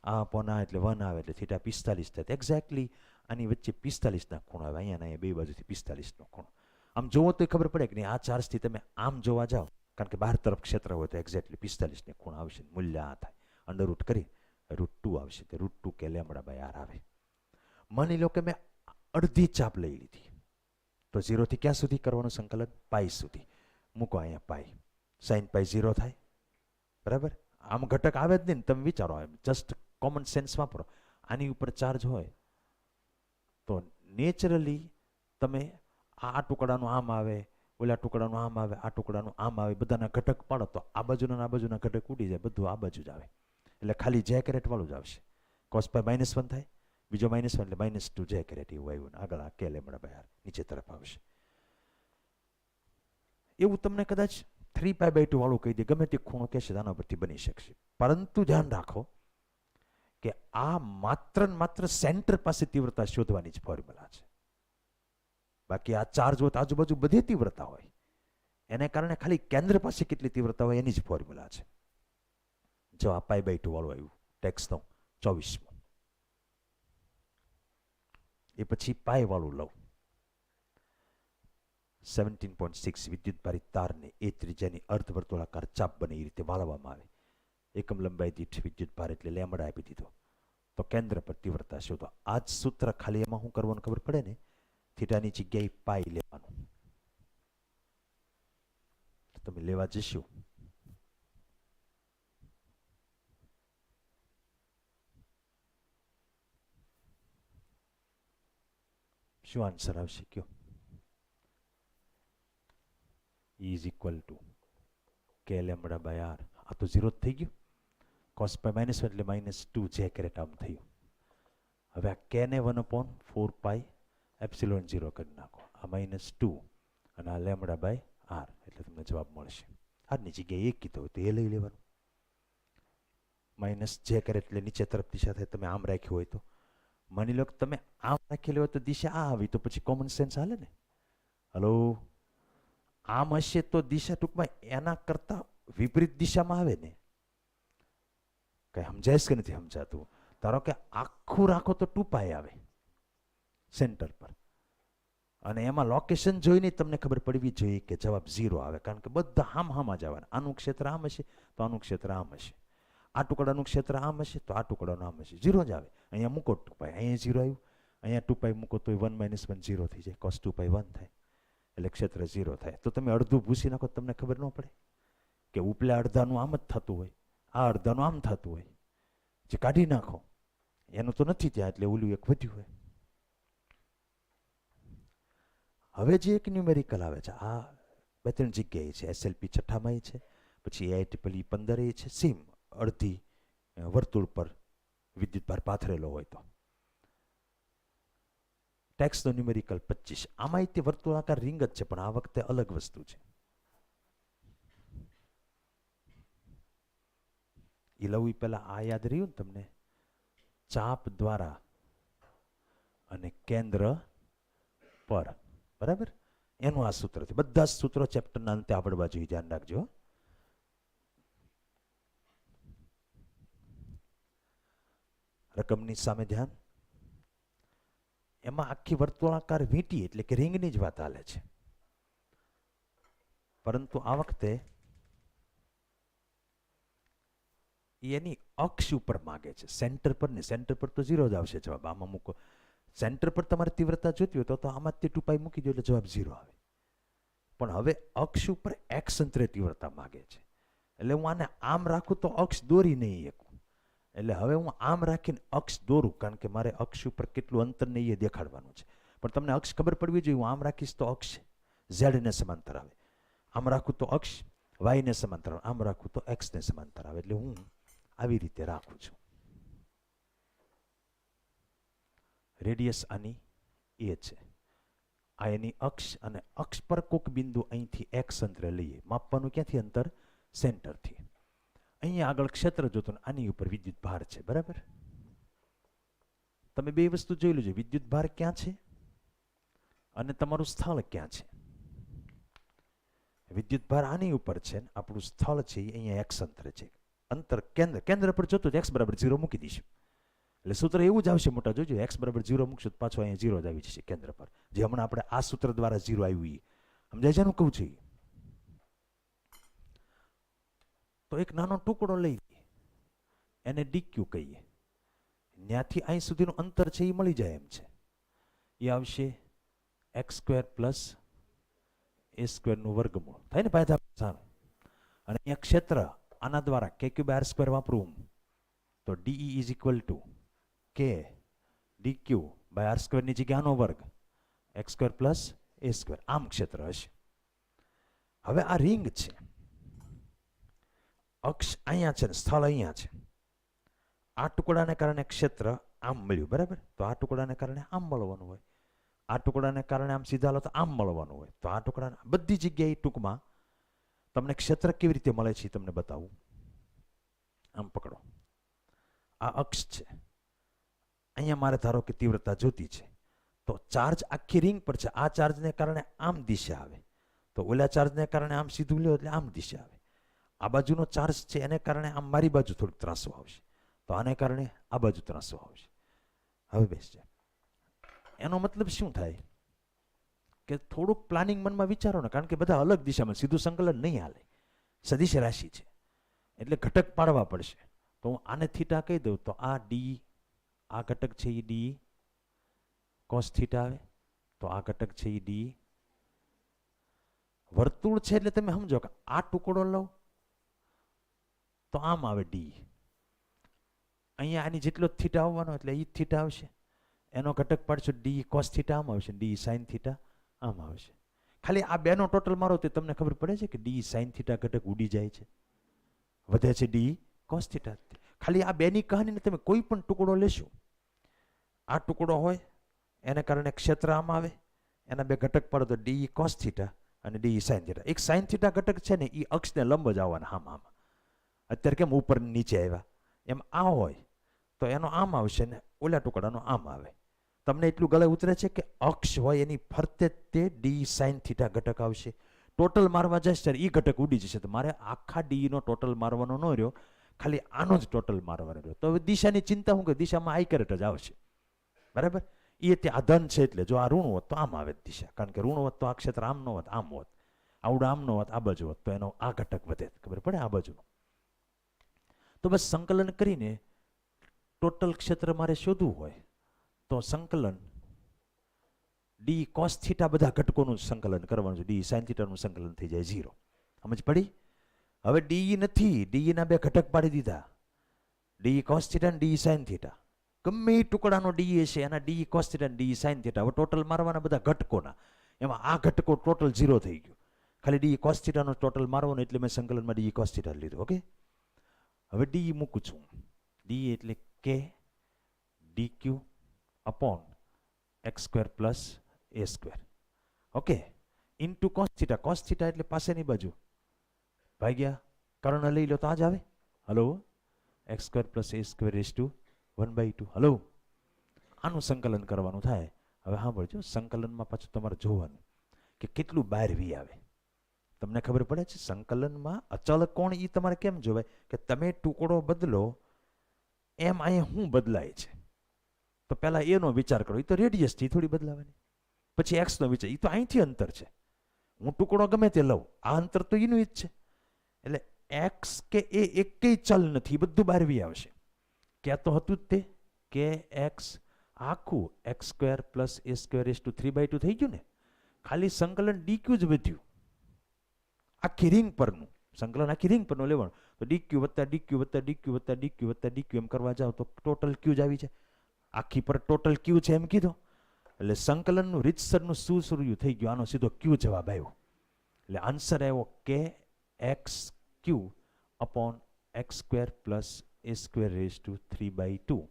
Speaker 2: આ પોના એટલે 1 આવે એટલે થીટા 45 થાય. એક્ઝેક્ટલી આની વચ્ચે 45ના ખૂણો આવે. અહીંયા બે બાજુથી 45નો ખૂણો. આમ જોવો તો ખબર પડે કે નહીં. આ ચાર્જથી તમે આમ જોવા જાઓ, કારણ કે બહાર તરફ ક્ષેત્ર હોય તો એક્ઝેક્ટલી 45ને ખૂણો આવશે. મૂલ્ય આ થાય, અંડર રૂટ કરી √2 આવશે. તે √2 કે λ/r આવે. માની લો કે મેં અડધી ચાપ લઈ લીધી, તો 0 થી ક્યાં સુધી કરવાનું સંકલન? પાઈ સુધી. મૂકો અહીંયા પાઈ, સાઇન પાઈ 0 થાય. બરાબર? આમ ઘટક આવે જ નહીં. તમે વિચારો, જસ્ટ કોમન સેન્સ વાપરો. આની ઉપર ચાર્જ હોય તો નેચરલી તમે આ ટુકડાનું આમ આવે, ઓલા ટુકડાનું આમ આવે, આ ટુકડાનું આમ આવે, બધાના ઘટક પાડો તો આ બાજુના ઘટક ઉડી જાય, બધું આ બાજુ જ આવે. એટલે ખાલી જે કેરેટ વાળું જ આવશે. કોસ પાઈ -1 થાય, બીજો -1 એટલે -2 જે કેરેટ એવું આવ્યું. આગળ આ કે λ/r નીચે તરફ આવશે. એવું તમને કદાચ 3π/2 વાળું કહી દે, ગમે તે ખૂણો કહેશે આના પરથી બની શકશે. પરંતુ ધ્યાન રાખો કે આ માત્ર ને માત્ર સેન્ટર પાસે તીવ્રતા શોધવાની જ ફોર્મ્યુલા છે. બાકી આ ચાર્જ હોય તો આજુબાજુ બધી તીવ્રતા હોય, એને કારણે ખાલી કેન્દ્ર પાસે કેટલી તીવ્રતા હોય એની જ ફોર્મ્યુલા છે. જો આ π/2 વાળું આવ્યું ટેક્સનો 24મો, એ પછી પાઈ વાળું લઉં 17.6 વિદ્યુત ભારિત તારને એ ત્રિજ્યાની અર્ધવર્તુળાકાર ચાપ બને એ રીતે વાળવામાં આવે. એકમ લંબાઈ દીઠ વિદ્યુત ભાર એટલે λ આપી દીધો. તો કેન્દ્ર પર તીવ્રતા શોધો. આ જ સૂત્ર, ખાલી એમાં શું કરવાનું ખબર પડે ને? થીટાની જગ્યાએ પાઈ લેવાનું. તમે લેવા જશો શું આન્સર આવશે કયો? E = કે λ/r. આ તો 0 જ થઈ ગયું. cos π -1 એટલે -2 જે કેરેટ આમ થયું. હવે આ કે ને 1/4π ε0 કરી નાખો. આ -2 અને આ λ/r એટલે તમને જવાબ મળશે. આની જગ્યાએ 1 કીધો હોય તો એ લઈ લેવાનું. માઇનસ જે કેરેટ એટલે નીચે તરફ દિશા થાય. તમે આમ રાખ્યું હોય તો, માની લો કે તમે આમ રાખેલી હોય તો દિશા આ આવી, તો પછી કોમન સેન્સ હાલે ને? હલો, આમ હશે તો દિશા ટૂંકમાં એના કરતા વિપરીત દિશામાં આવે ને. કઈ સમજાય કે નથી સમજાતું? ધારો કે આખું રાખો તો 2π આવે સેન્ટર પર, અને એમાં લોકેશન જોઈને તમને ખબર પડવી જોઈએ કે જવાબ 0 આવે, કારણ કે બધા હામાં જ આવવાના. આનું ક્ષેત્ર આમ હશે તો આનું ક્ષેત્ર આમ હશે, આ ટુકડાનું ક્ષેત્ર આમ હશે તો આ ટુકડાનું આમ હશે. 0 જ આવે. અહીંયા મૂકો 2π, અહીંયા 0 આવ્યું, અહીંયા 2π મૂકો તો 1 - 1 0 થઈ જાય, cos 2π 1 થાય, એટલે ક્ષેત્ર 0 થાય. તો તમે અડધું ભૂસી નાખો તમને ખબર ન પડે કે ઉપલા અડધાનું આમ જ થતું હોય, આ અડધાનું આમ થતું હોય. જે કાઢી નાખો એનું તો નથી ત્યાં, એટલે ઓલું એક વધ્યું હોય. હવે જે એક ન્યુમેરિકલ આવે છે, આ 2-3 જગ્યાએ છે. SLP 6ઠામાં છે, પછી AIEEE 15 છે. સેમ અડધી વર્તુળ પર વિદ્યુત ભાર પાથરેલો હોય તો ટેક્સનો ન્યુમેરિકલ 25. આમાં તે વર્તુળાકાર રિંગ જ છે, પણ આ વખતે અલગ વસ્તુ છે. એ લઉં પહેલા આ યાદ રહ્યું ને તમને, ચાપ દ્વારા અને કેન્દ્ર પર, બરાબર? એનું આ સૂત્ર છે. બધા સૂત્રો ચેપ્ટરના અંતે આવડવા જોઈએ, ધ્યાન રાખજો. રકમની સામે ધ્યાન. એમાં આખી વર્તુળાકાર વીંટી એટલે કે રિંગની જ વાત હાલે છે, પરંતુ આ વખતે એની અક્ષ ઉપર માગે છે, સેન્ટર પર ને. સેન્ટર પર તો 0 જ આવશે જવાબ. આમાં મૂકો સેન્ટર પર તમારે તીવ્રતા જોતી હોય તો આમાં તે 2π મૂકી દો એટલે જવાબ 0 આવે. પણ હવે અક્ષ ઉપર x અંતરે તીવ્રતા માગે છે, એટલે હું આને આમ રાખું તો અક્ષ દોરી નહીં શકું. એટલે હવે હું આમ રાખીને અક્ષ દોરું, કારણ કે મારે અક્ષ ઉપર કેટલું અંતર ને એ દેખાડવાનું છે. પણ તમને અક્ષ ખબર પડવી જોઈએ. હું આમ રાખીશ તો અક્ષ z ને સમાંતર આવે, આમ રાખું તો અક્ષ y ને સમાંતર આવે, આમ રાખું તો x ને સમાંતર આવે. એટલે હું આવી રીતે રાખું છું. રેડિયસ આની એ છે, આ એની અક્ષ, અને અક્ષ પર કોઈક બિંદુ અહીંથી x અંતરે લઈએ. માપવાનું ક્યાંથી અંતર? સેન્ટરથી. અહીંયા આગળ ક્ષેત્ર જોતો ને આની ઉપર વિદ્યુત ભાર છે, બરાબર? તમે બે વસ્તુ જોઈ લેજો, વિદ્યુત ભાર ક્યાં છે અને તમારું સ્થળ ક્યાં છે. વિદ્યુત ભાર આની ઉપર છે ને આપણું સ્થળ છે અહીંયા x અંતરે છે. અંતર કેન્દ્ર પર જોતું x = 0 મૂકી દઈશું, એટલે સૂત્ર એવું જ આવશે. મોટા જોજો, x = 0 મૂકશું તો પાછો અહીંયા 0 જ આવી જશે કેન્દ્ર પર. જે હમણાં આપણે આ સૂત્ર દ્વારા 0 આવ્યું, સમજાય છે? કહું છું. તો એક નાનો ટુકડો લઈ એને dq કહીએ, ત્યાંથી અહીં સુધીનું અંતર છે એ મળી જાય એમ છે. એ આવશે x² + a² નું વર્ગમૂળ થાય ને પાછા. અને અહીંયા ક્ષેત્ર આના દ્વારા k3r² વાપરું તો dE = k dq/r² ની જગ્યાનો વર્ગ x² + a². આમ ક્ષેત્ર હશે. હવે આ રિંગ છે, અક્ષ અહીંયા છે ને સ્થળ અહીંયા છે. આ ટુકડાને કારણે ક્ષેત્ર આમ મળ્યું, બરાબર? તો આ ટુકડાને કારણે આમ મળવાનું હોય, આ ટુકડાને કારણે આમ સીધા લો તો આમ મળવાનું હોય. તો આ ટુકડાને બધી જગ્યાએ ટૂંકમાં તમને ક્ષેત્ર કેવી રીતે મળે છે તમને બતાવું. આમ પકડો, આ અક્ષ છે, અહીંયા મારે ધારો કે તીવ્રતા જોતી છે, તો ચાર્જ આખી રિંગ પર છે. આ ચાર્જને કારણે આમ દિશા આવે, તો ઓલા ચાર્જને કારણે આમ સીધું લ્યો એટલે આમ દિશા આવે. આ બાજુનો ચાર્જ છે એને કારણે આમ મારી બાજુ થોડુંક ત્રાસો આવશે, તો આને કારણે આ બાજુ ત્રાસો આવશે. હવે બેસશે. એનો મતલબ શું થાય કે થોડુંક પ્લાનિંગ મનમાં વિચારો ને, કારણ કે બધા અલગ દિશામાં, સીધું સંકલન નહીં હાલે. સદિશ રાશિ છે એટલે ઘટક પાડવા પડશે. તો હું આને થીટા કહી દઉં તો આ ડી, આ ઘટક છે એ ડી cos θ આવે, તો આ ઘટક છે એ ડી. વર્તુળ છે એટલે તમે સમજો કે આ ટુકડો લઉં તો આમ આવે ડી. અહીંયા આની જેટલો થીટા આવવાનો એટલે એ થીટા આવશે. એનો ઘટક પાડશો ડી cos θ આમ આવશે, ડી sin θ આમ આવશે. ખાલી આ બેનો ટોટલ મારો તે તમને ખબર પડે છે કે ડી sin θ ઘટક ઉડી જાય છે, વધે છે ડી cos θ. ખાલી આ બેની કહાનીને તમે કોઈ પણ ટુકડો લેશો, આ ટુકડો હોય એને કારણે ક્ષેત્ર આમ આવે, એના બે ઘટક પાડો તો ડી cos θ અને ડી sin θ. એક sin θ ઘટક છે ને એ અક્ષને લંબ જ આવવાના આમ આમ. અત્યારે કેમ ઉપર નીચે આવ્યા એમ આ હોય તો એનો આમ આવશે ને ઓલા ટુકડાનો આમ આવે. તમને એટલું ગળે ઉતરે છે કે અક્ષ હોય એની ફરતે તે ડી sin θ ઘટક આવશે, ટોટલ મારવા જઈશ ત્યારે એ ઘટક ઉડી જશે. તો મારે આખા ડી નો ટોટલ મારવાનો ન રહ્યો, ખાલી આનો જ ટોટલ મારવાનો રહ્યો. તો હવે દિશાની ચિંતા હું કે દિશામાં આઈ કેરેટ જ આવશે. બરાબર. એ તે આ ધન છે એટલે જો આ ઋણ હોત તો આમ આવે દિશા, કારણ કે ઋણ હોત તો આ ક્ષેત્ર આમ ન હોત, આમ હોત, આવડું આમ ન હોત, આ બાજુ હોત, તો એનો આ ઘટક વધે. ખબર પડે આ બાજુનો. તો બસ સંકલન કરીને ટોટલ ક્ષેત્ર મારે શોધવું હોય તો સંકલન ડી કોસ થીટા બધા ઘટકોનું સંકલન કરવાનું છે. ડી સાઇન થીટાનું સંકલન થઈ જાય 0. સમજ પડી? હવે ડી નથી, ડી ના બે ઘટક પાડી દીધા, ડી કોસ થીટા અને ડી સાઇન થીટા. ગમે એ ટુકડાનો ડી હશે એના ડી કોસ થીટા અને ડી સાઇન થીટા. હવે ટોટલ મારવાના બધા ઘટકોના, એમાં આ ઘટકો ટોટલ 0 થઈ ગયું. ખાલી ડી કોસ થીટાનો ટોટલ મારવાનો એટલે મેં સંકલનમાં ડી કોસ થીટા લીધું. ઓકે. હવે ડી મૂકું છું. ડી એટલે કે D Q upon X square plus A square. Okay. Into cos theta. Cos theta એટલે પાસેની બાજુ ભાગ્યા કર્ણ લઈ લો તો આ જ આવે. Hello. X square plus A square raise to 1/2. Hello. આનું સંકલન કરવાનું થાય. હવે સાંભળજો, સંકલનમાં પાછું તમારે જોવાનું કે કેટલું બહાર વી આવે. તમને ખબર પડે છે સંકલનમાં અચળ કોણ એ તમારે કેમ જોવાય કે તમે ટુકડો બદલો એમ અહીંયા શું બદલાય છે. તો પહેલા એનો વિચાર કરો, એ તો રેડિયસથી થોડી બદલાવાની. પછી એક્સનો વિચાર, એ તો અહીંથી અંતર છે. હું ટુકડો ગમે તે લઉં, આ અંતર તો એનું જ છે. એટલે એક્સ કે એ એકેય ચલ નથી, બધું બારવી આવશે. ક્યાં તો હતું જ તે કે એક્સ આખું x square plus A square raise to 3/2 થઈ ગયું ને. ખાલી સંકલન ડીક્યુ જ વધ્યું, આખી રિંગ પરનું સંકલન, આખી રિંગ પરનું લેવાનું. તો ડીક્યુ વત્તા ડીક્યુ વત્તા ડીક્યુ વત્તા ડીક્યુ વત્તા ડીક્યુ એમ કરવા જાવ તો ટોટલ ક્યુ જ આવી જાય. આખી પર ટોટલ ક્યુ છે એમ કીધો એટલે સંકલનનું રીતસરનું સુસર્યું થઈ ગયું. આનો સીધો ક્યુ જવાબ આવ્યો. એટલે આન્સર આવ્યો કે x Q upon X square plus A square raise to 3/2.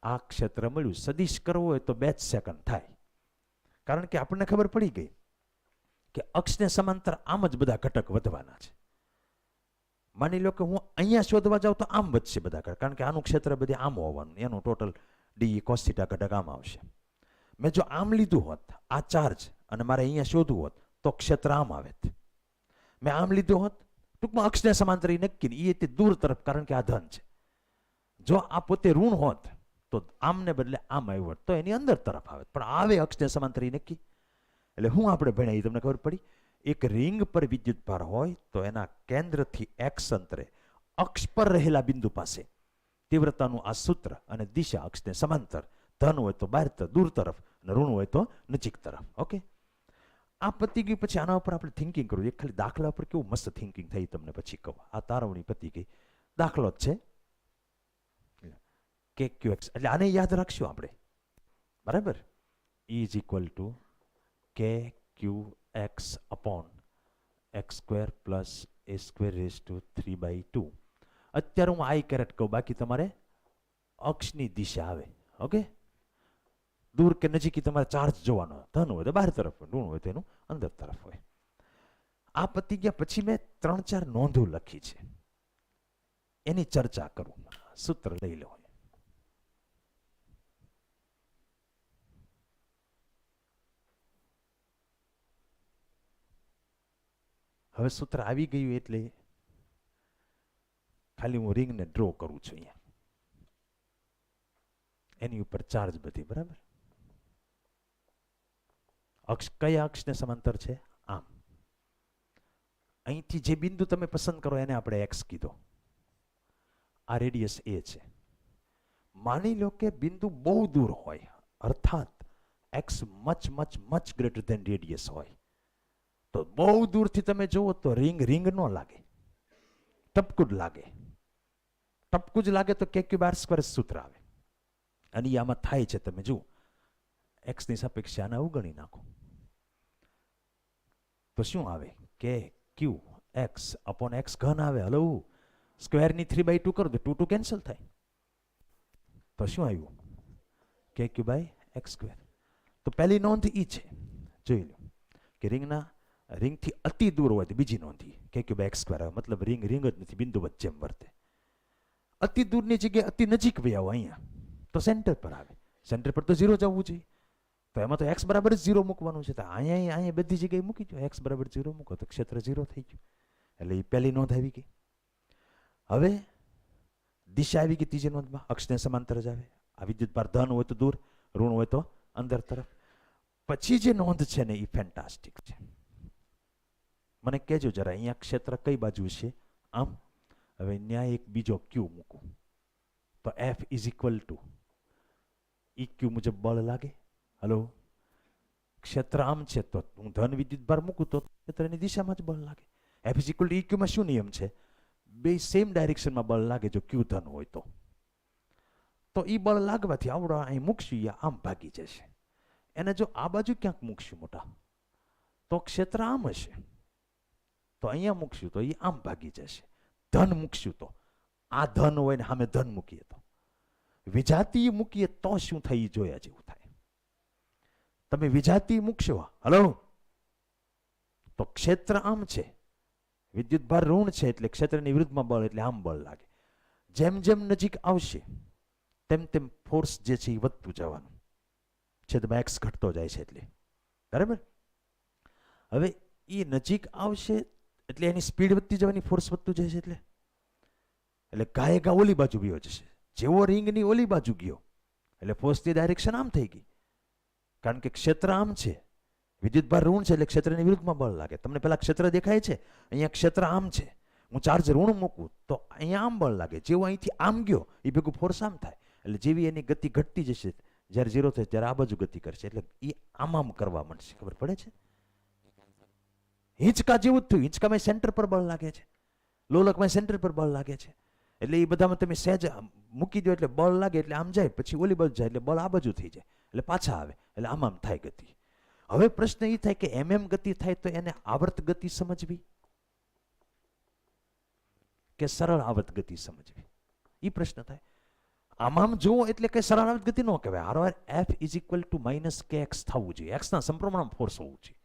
Speaker 2: આ ક્ષેત્ર મળ્યું. સદિશ કરવો હોય તો 2 સેકન્ડ થાય, કારણ કે આપણને ખબર પડી ગઈ કે અક્ષને સમાંતર આમ જ બધા ઘટક વધવાના છે. માની લો કે હું અહીંયા શોધવા જાઉં તો આમ વધશે બધા ઘટક, કારણ કે આનું ક્ષેત્ર બધે આમ હોવાનું, એનું ટોટલ ડી કોસ થીટા ઘટક આમ આવશે. મેં જો આમ લીધું હોત આ ચાર્જ અને મારે અહીંયા શોધવું હોત તો ક્ષેત્ર આમ આવે. મેં આમ લીધું હોત, ટૂંકમાં અક્ષને સમાંતર એ નક્કી એ તે દૂર તરફ, કારણ કે આ ધન છે. જો આ પોતે ઋણ હોત તો આમને બદલે આમ આવ્યું હોત તો એની અંદર તરફ આવે, પણ આવે અક્ષને સમાંતર એ નક્કી. એટલે હું આપણે ભણ્યા તમને ખબર પડી. એક રિંગ પર વિદ્યુત ભાર હોય તો એના કેન્દ્રથી એક્સ અંતરે અક્ષ પર રહેલા બિંદુ પાસે તીવ્રતાનું આ સૂત્ર અને દિશા અક્ષને સમાંતર, ધન હોય તો બહાર દૂર તરફ અને ઋણ હોય તો નજીક તરફ. ઓકે. આ પતી ગયું. પછી આના ઉપર આપણે થિંકિંગ કરવું. એક ખાલી દાખલા ઉપર કેવું મસ્ત થિંકિંગ થઈ તમને પછી કહું. આ તારવણી પતી ગઈ. દાખલો જ છે કે ક્યુ એક્સ, એટલે આને યાદ રાખશું આપણે. બરાબર. Is equal to K Q X upon X square plus A square raise to 3/2. અત્યારે હું આઈ કેરેટ કહું, બાકી તમારે અક્ષની દિશા આવે. ઓકે. દૂર કે નજીક તમારે ચાર્જ જોવાનો, ધન હોય તો બહાર તરફ, ઋણ હોય તો એનું અંદર તરફ હોય. આ પતી ગયા. પછી મેં 3-4 નોંધો લખી છે, એની ચર્ચા કરું. સૂત્ર લઈ લો. હવે સૂત્ર આવી ગયું એટલે ખાલી હું રિંગને ડ્રો કરું છું અહીંયા, એની ઉપર ચાર્જ બધી. બરાબર. અક્ષ કયા અક્ષને સમાંતર છે? આમ. અહીંથી જે બિંદુ તમે પસંદ કરો એને આપણે એક્સ કીધો. આ રેડિયસ એ છે. માની લો કે બિંદુ બહુ દૂર હોય, અર્થાત X much much much greater than radius હોય, તો બહુ દૂરથી તમે જુઓ તો રિંગ ન લાગે, ટપકું જ લાગે. ટપકું જ લાગે તો કે ક્યુ બાર સ્ક્વેર સૂત્ર આવે. અને આમાં થાય છે, તમે જુઓ એક્સની સાપેક્ષે આને અવગણી નાખો તો શું આવે? કે ક્યુ એક્સ અપોન એક્સ ઘન આવે. હલો. સ્ક્વેરની 3/2 કરો તો 2 કેન્સલ થાય. તો શું આવ્યું? કે ક્યુ બાય એક્સ સ્ક્વેર. તો પહેલી નોંધ ઈ છે, જોઈ લો કે રિંગથી અતિ દૂર હોય તો બીજી નોંધ કે ક્યુ બાય એક્સ સ્ક્વેર આવે. મતલબ રિંગ જ નથી, બિંદુ વચ્ચે એમ વર્તે. અતિ દૂરની જગ્યાએ અતિ નજીક વહી આવો અહીંયા તો સેન્ટર પર આવે. સેન્ટર પર તો 0 જવું જોઈએ. તો એમાં તો એક્સ બરાબર 0 મૂકવાનું છે. તો અહીંયા બધી જગ્યાએ મૂકી દો, એક્સ બરાબર 0 મૂકો તો ક્ષેત્ર 0 થઈ ગયું. એટલે એ પહેલી નોંધ આવી ગઈ. હવે દિશા આવી ગઈ ત્રીજી નોંધમાં, અક્ષને સમાંતર જ આવે. આ વિદ્યુતભાર ધન હોય તો દૂર, ઋણ હોય તો અંદર તરફ. પછી જે નોંધ છે ને એ ફેન્ટાસ્ટિક છે. મને કહેજો જરા, અહીંયા ક્ષેત્ર કઈ બાજુ છે? આમ. હવે ન્યાય એક બીજો ક્યુ મૂકું તો એફ ઇઝ ઇક્વલ ટુ ઈ ક્યુ મુજબ બળ લાગે. હલો, ક્ષેત્ર આમ છે તો હું ધન વિદ્યુતભાર મૂકું તો ક્ષેત્રની દિશામાં જ બળ લાગે. એફ ઇઝ ઇક્વલ ટુ ઈ ક્યુમાં શું નિયમ છે? બે સેમ ડાયરેક્શનમાં બળ લાગે જો ક્યુ ધન હોય તો ઈ બળ લાગવાથી આવડો અહીં મૂકશું એ આમ ભાગી જશે. એને જો આ બાજુ ક્યાંક મૂકશું મોટા તો ક્ષેત્ર આમ હશે, તો અહીંયા મૂકશું તો એ આમ ભાગી જશે. ધન મૂકશું તો આ ધન હોય ને સામે ધન મૂકીએ તો વિજાતીય મૂકીએ તો શું થઈ જોયા જેવું થાય. તમે વિજાતીય મૂકશો હલો તો ક્ષેત્ર આમ છે, વિદ્યુતભાર ઋણ છે એટલે ક્ષેત્રની વિરુદ્ધમાં બળ એટલે આમ બળ લાગે. જેમ જેમ નજીક આવશે તેમ તેમ ફોર્સ જે છે એ વધતું જવાનું, છેદમાં એક્સ ઘટતો જાય છે એટલે. બરાબર. હવે એ નજીક આવશે એટલે એની સ્પીડ વધતી જવાની, ફોર્સ વધતું જાય છે એટલે ગાય ગા ઓલી બાજુ ગયો જશે. જેવો રિંગની ઓલી બાજુ ગયો એટલે ફોર્સની ડાયરેક્શન આમ થઈ ગઈ, કારણ કે ક્ષેત્ર આમ છે, વિદ્યુતભાર ઋણ છે એટલે ક્ષેત્રની વિરુદ્ધમાં બળ લાગે. તમને પેલા ક્ષેત્ર દેખાય છે, અહીંયા ક્ષેત્ર આમ છે, હું ચાર્જ ઋણ મૂકું તો અહીંયા આમ બળ લાગે. જેવો અહીંથી આમ ગયો એ ભેગું ફોર્સ આમ થાય, એટલે જેવી એની ગતિ ઘટતી જશે જ્યારે 0 થાય ત્યારે આ બાજુ ગતિ કરશે, એટલે એ આમ કરવા માંડશે. ખબર પડે છે? હિંચકા જેવું જ થયું. હિંચકામાં સેન્ટર પર બળ લાગે છે, લોલકમાં સેન્ટર પર બળ લાગે છે, એટલે એ બધામાં તમે સહેજ મૂકી દો એટલે બળ લાગે એટલે આમ જાય, પછી ઓલી બાજુ જાય એટલે બળ આ બાજુ થઈ જાય, એટલે પાછા આવે એટલે આમ થાય ગતિ. હવે પ્રશ્ન એ થાય કે એમ ગતિ થાય તો એને આવર્ત ગતિ સમજવી કે સરળ આવર્ત ગતિ સમજવી, એ પ્રશ્ન થાય. આમ જુઓ એટલે કઈ સરળ આવર્ત ગતિ ન કહેવાય. આરવાર F is equal to minus K X થવું જોઈએ, એક્સના સમપ્રમાણમાં ફોર્સ હોવું જોઈએ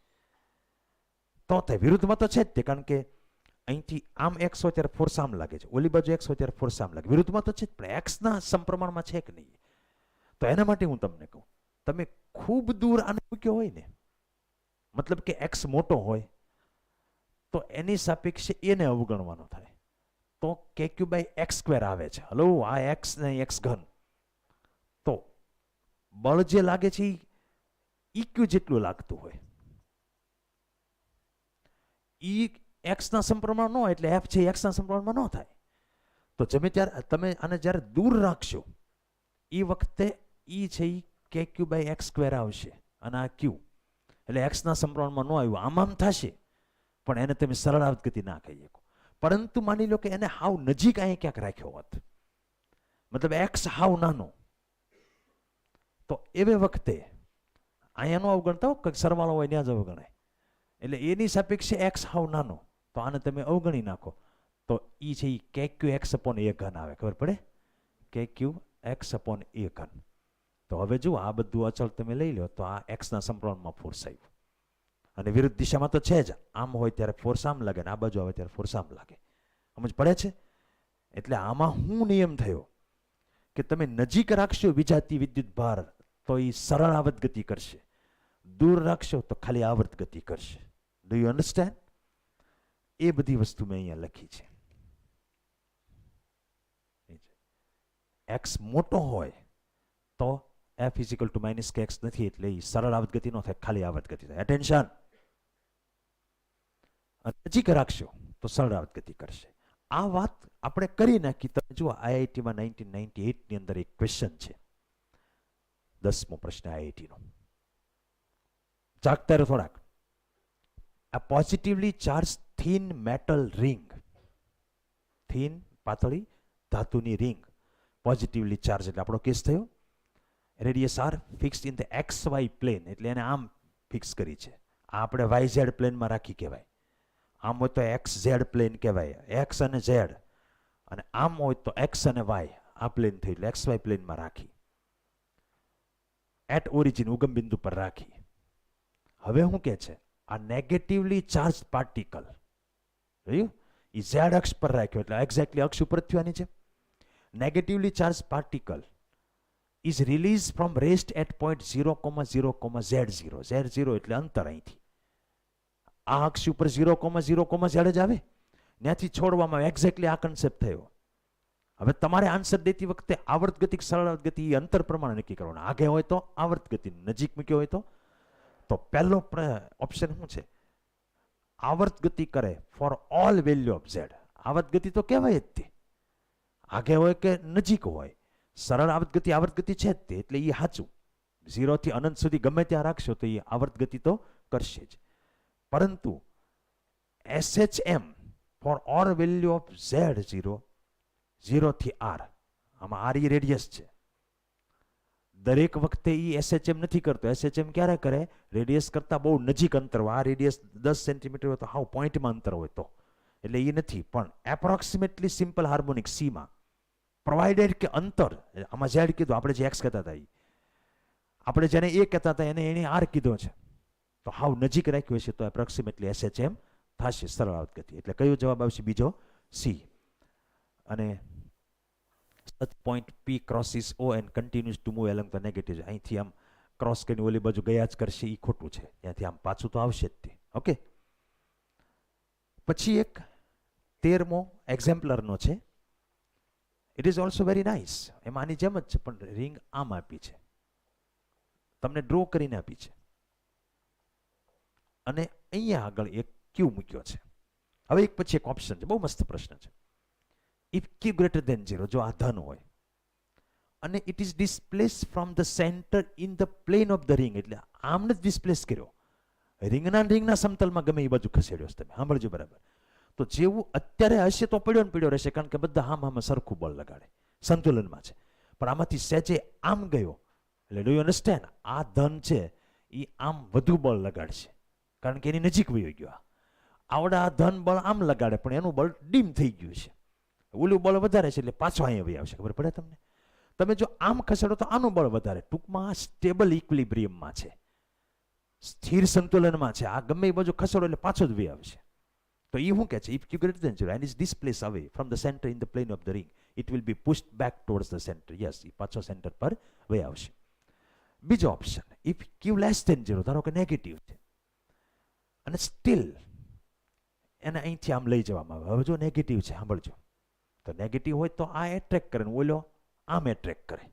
Speaker 2: તો થાય. વિરુદ્ધમાં તો છે જ તે, કારણ કે અહીંથી આમ એક્સ હોય ત્યારે ફોર્સ આમ લાગે છે, ઓલી બાજુ એક્સ હોય ત્યારે ફોર્સ આમ લાગે. વિરુદ્ધમાં તો છે જ, પણ એક્સના સમપ્રમાણમાં છે કે નહીં. તો એના માટે હું તમને કહું, તમે ખૂબ દૂર આને મૂક્યો હોય ને, મતલબ કે એક્સ મોટો હોય તો એની સાપેક્ષે એને અવગણવાનો થાય તો કે ક્યુ બાય એક્સ સ્ક્વેર આવે છે. હલો, આ એક્સ ને એક્સ ઘન, તો બળ જે લાગે છે ઈ ક્યુ જેટલું લાગતું હોય, ઈ એક્સ ના સમપ્રમાણ ન હોય એટલે એફ છે એક્સ ના સમપ્રમાણમાં ન થાય. તો ત્યારે તમે આને જ્યારે દૂર રાખશો એ વખતે ઈ છે ઈ કે ક્યુ બાય એક્સ સ્ક્વેર આવશે અને આ ક્યુ એટલે એક્સ ના સમપ્રમાણમાં ન આવ્યું, આમ થશે, પણ એને તમે સરળ આવર્ત ગતિ ના કહી શકો. પરંતુ માની લો કે એને હાવ નજીક અહીંયા ક્યાંક રાખ્યો હોત, મતલબ એક્સ હાવ નાનો, તો એવે વખતે અહીંયા નો અવગણતા હો, સરવાળો હોય ત્યાં જ અવગણાય, એટલે એની સાપેક્ષે એક્સ હાવ નાનો, તો આને તમે અવગણી નાખો તો ઈ છે ઈ કે ક્યુ એક્સ અપોન એ ઘન આવે. ખબર પડે? કે ક્યુ એક્સ અપોન એ ઘન. તો હવે જુઓ, આ બધું અચળ તમે લઈ લો તો આ એક્સ ના સમપ્રમાણમાં ફોર્સ આવ્યું, અને વિરુદ્ધ દિશામાં તો છે જ, આમ હોય ત્યારે ફોર્સ આમ લાગે ને આ બાજુ આવે ત્યારે ફોર્સ આમ લાગે. સમજ પડે છે? એટલે આમાં શું નિયમ થયો કે તમે નજીક રાખશો વિજાતી વિદ્યુત ભાર તો એ સરળ આવર્ત ગતિ કરશે, દૂર રાખશો તો ખાલી આવર્ત ગતિ કરશે. Do you understand? એ બધી વસ્તુ મેં અહીંયા લખી છે. એક્સ મોટો હોય તો F is equal to minus K x નથી, એટલે એ સરળ આવર્ત ગતિ ન થાય, ખાલી આવર્ત ગતિ થાય. એટેન્શન. નજીક રાખશો તો સરળ આવર્ત ગતિ કરશે. આ વાત આપણે કરી નાખી. તમે જુઓ, આઈઆઈટીમાં 1998 ની અંદર એક ક્વેશ્ચન છે, 10મો પ્રશ્ન આઈઆઈટી નો. જાગતા રહો થોડાક. A positively charged thin metal ring, thin પાતળી ધાતુની ring, positively charged એટલે આપણો કેસ થયો. Radius R fixed in the X Y plane, એટલે એને આમ ફિક્સ કરી છે. આ આપણે વાય ઝેડ પ્લેનમાં રાખી કહેવાય. આમ હોય તો એક્સ ઝેડ પ્લેન કહેવાય, એક્સ અને ઝેડ, અને આમ હોય તો એક્સ અને વાય, આ પ્લેન થઈ એટલે એક્સ વાય પ્લેનમાં રાખી, એટ ઓરિજિન ઉગમ બિંદુ પર રાખી. હવે શું કે છે, આ નેગેટિવલી ચાર્જ પાર્ટિકલ જોયું, એ ઝેડ અક્ષ પર રાખ્યો એટલે એક્ઝેક્ટલી અક્ષ ઉપર થવાની છે. Negatively charge particle is release from rest eight point 0,0,z0. z0 એટલે અંતર અહીંથી આ અક્ષ ઉપર 0,0,z જ આવે, ત્યાંથી છોડવામાં એક્ઝેક્ટલી આ કન્સેપ્ટ થયો. હવે તમારે આન્સર દેતી વખતે આવર્ત ગતિ કે સરળ આવર્ત ગતિ એ અંતર પ્રમાણે નક્કી કરવાનું. આગે હોય તો આવર્ત ગતિ, નજીક મૂક્યો હોય તો પહેલો ઓપ્શન શું છે? આવર્ત ગતિ કરે for all value of Z. આવર્ત ગતિ તો કહેવાય જ તે, આગે હોય કે નજીક હોય. સરળ આવર્ત ગતિ છે જ તે, એટલે એ સાચું. 0 થી અનંત સુધી ગમે ત્યાં રાખશો તો એ આવર્ત ગતિ તો કરશે જ. પરંતુ SHM for all value of Z0, 0 થી R, આમાં R એ રેડિયસ છે. દરેક વખતે એ SHM નથી કરતો. SHM ક્યારે કરે? રેડિયસ કરતા બહુ નજીક અંતર હોય. આ રેડિયસ 10 સેન્ટીમીટર હોય તો હાવ પોઈન્ટમાં અંતર હોય તો, એટલે એ નથી. પણ એપ્રોક્સિમેટલી સિમ્પલ હાર્મોનિક સીમાં પ્રોવાઇડેડ કે અંતર, આમાં Z કીધું, આપણે જે X કહેતા હતા એ, આપણે જેને A કહેતા હતા એને R કીધો છે, તો હાવ નજીક રાખ્યું હશે તો એપ્રોક્સિમેટલી SHM થશે, સરળ આવર્ત ગતિ. એટલે કયો જવાબ આવશે? બીજો C. અને point P crosses O and continues to move along the negative. અહીંથી આમ ક્રોસ કરીને ઓલી બાજુ ગયા જ કરશે, એ ખોટું છે. ત્યાંથી આમ પાછું તો આવશે જ તે. ઓકે, પછી એક 13મો એક્ઝેમ્પલરનો છે. It is also very nice. એમાં આની જેમ જ છે, પણ રિંગ આમ આપી છે, તમને ડ્રો કરીને આપી છે, અને અહીંયા આગળ એક ક્યુ મૂક્યો છે. હવે એક પછી એક ઓપ્શન છે, બહુ મસ્ત પ્રશ્ન છે. ઇફ Q greater than 0, જો આ ધન હોય અને it is displace from the centre in the plane of the ring, એટલે આમ નથી ડિસ્પ્લેસ કર્યો, રિંગના સમતલમાં ગમે એ બાજુ ખસેડ્યો છે. તમે સાંભળજો બરાબર. તો જેવું અત્યારે હશે તો પડ્યો ને પડ્યો રહેશે, કારણ કે બધા આમાં સરખું બળ લગાડે, સંતુલનમાં છે. પણ આમાંથી સહેજે આમ ગયો, એટલે ડુ યુ અન્ડરસ્ટેન્ડ? આ ધન છે એ આમ વધુ બળ લગાડશે, કારણ કે એની નજીક વયો ગયો. આવડા આ ધન બળ આમ લગાડે, પણ એનું બળ ડીમ થઈ ગયું છે, ઓલું બળ વધારે છે, એટલે પાછો અહીંયા વહી આવશે. ખબર પડે તમને? તમે જો આમ ખસેડો તો આનું બળ વધારે. ટૂંકમાં સ્ટેબલ ઇક્વિલિબ્રિયમમાં છે, સ્થિર સંતુલનમાં છે. આ ગમે એ બાજુ ખસેડો એટલે પાછો જ વહી આવશે. તો એ શું કહે છે? If Q greater than 0 and is displaced away from the center in the plane of the ring, it will be pushed back towards the center. Yes, એ પાછો સેન્ટર પર વહી આવશે. બીજો option, if Q less than 0, ધારો કે negative છે અને સ્ટીલ એને અહીંથી આમ લઈ જવામાં આવે. હવે જો નેગેટિવ છે, સાંભળજો, તો નેગેટિવ હોય તો આ એટ્રેક્ટ કરે ને ઓલો આમ એટ્રેક્ટ કરે.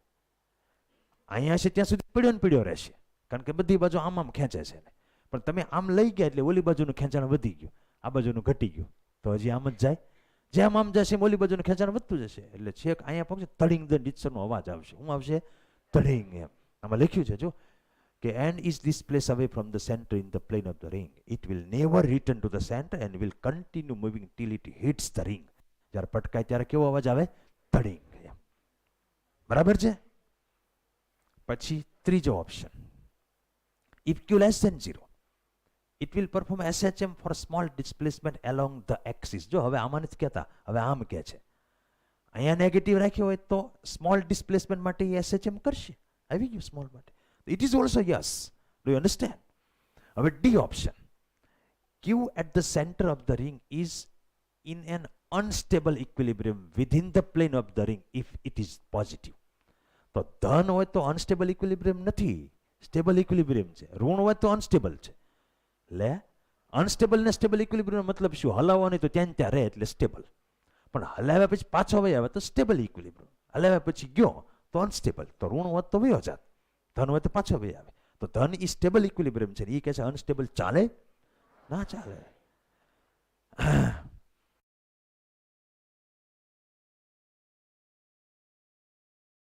Speaker 2: અહીંયા છે ત્યાં સુધી પીડ્યો ને પીડ્યો રહેશે, કારણ કે બધી બાજુ આમ આમ ખેંચે છે. પણ તમે આમ લઈ ગયા એટલે ઓલી બાજુનું ખેંચાણ વધી ગયું, આ બાજુનું ઘટી ગયું, તો હજી આમ જ જાય. જેમ આમ જશે ઓલી બાજુનું ખેંચાણ વધતું જશે, એટલે છેક અહીંયા પહોંચે તડિંગ ધ ડિસ્ટરનો અવાજ આવશે. શું આવશે? તડિંગ. એમ આમાં લખ્યું છે જો કે and is displaced away from the center in the plane of the ring, it will never return to the center and will continue moving till it hits the ring. જ્યારે પટકાય ત્યારે કેવો અવાજ આવે? તડિંગ. એમ બરાબર છે. પછી ત્રીજો option, if Q less than 0, it will perform SHM for small displacement along the axis. જો હવે આમાં નથી કહેતા, હવે આમ કહે છે. અહીંયા નેગેટિવ રાખ્યો હોય તો સ્મોલ ડિસ્પ્લેસમેન્ટ માટે એ SHM કરશે. આવી ગયું સ્મોલ માટે. It is also yes. Do you understand? હવે D option, Q at the center of the ring is in an unstable equilibrium within the plane of the ring if it is positive. તો ધન હોય તો unstable equilibrium નથી, stable equilibrium છે. ઋણ હોય તો અનસ્ટેબલ છે. લે, અનસ્ટેબલ ને સ્ટેબલ ઇક્વિલિબ્રિયમ મતલબ શું? હલાવવા નહીં તો ત્યાં ત્યાં રહે એટલે સ્ટેબલ, પણ હલાવ્યા પછી પાછો વહી આવે તો સ્ટેબલ ઇક્વિલિબ્રિયમ. હલાવ્યા પછી ગયો તો અનસ્ટેબલ. તો ઋણ હોત તો વયો જાત, ધન હોય તો પાછો વહી આવે. તો ધન એ સ્ટેબલ ઇક્વિલિબ્રિયમ છે. એ કહે છે અનસ્ટેબલ ચાલે ના ચાલે.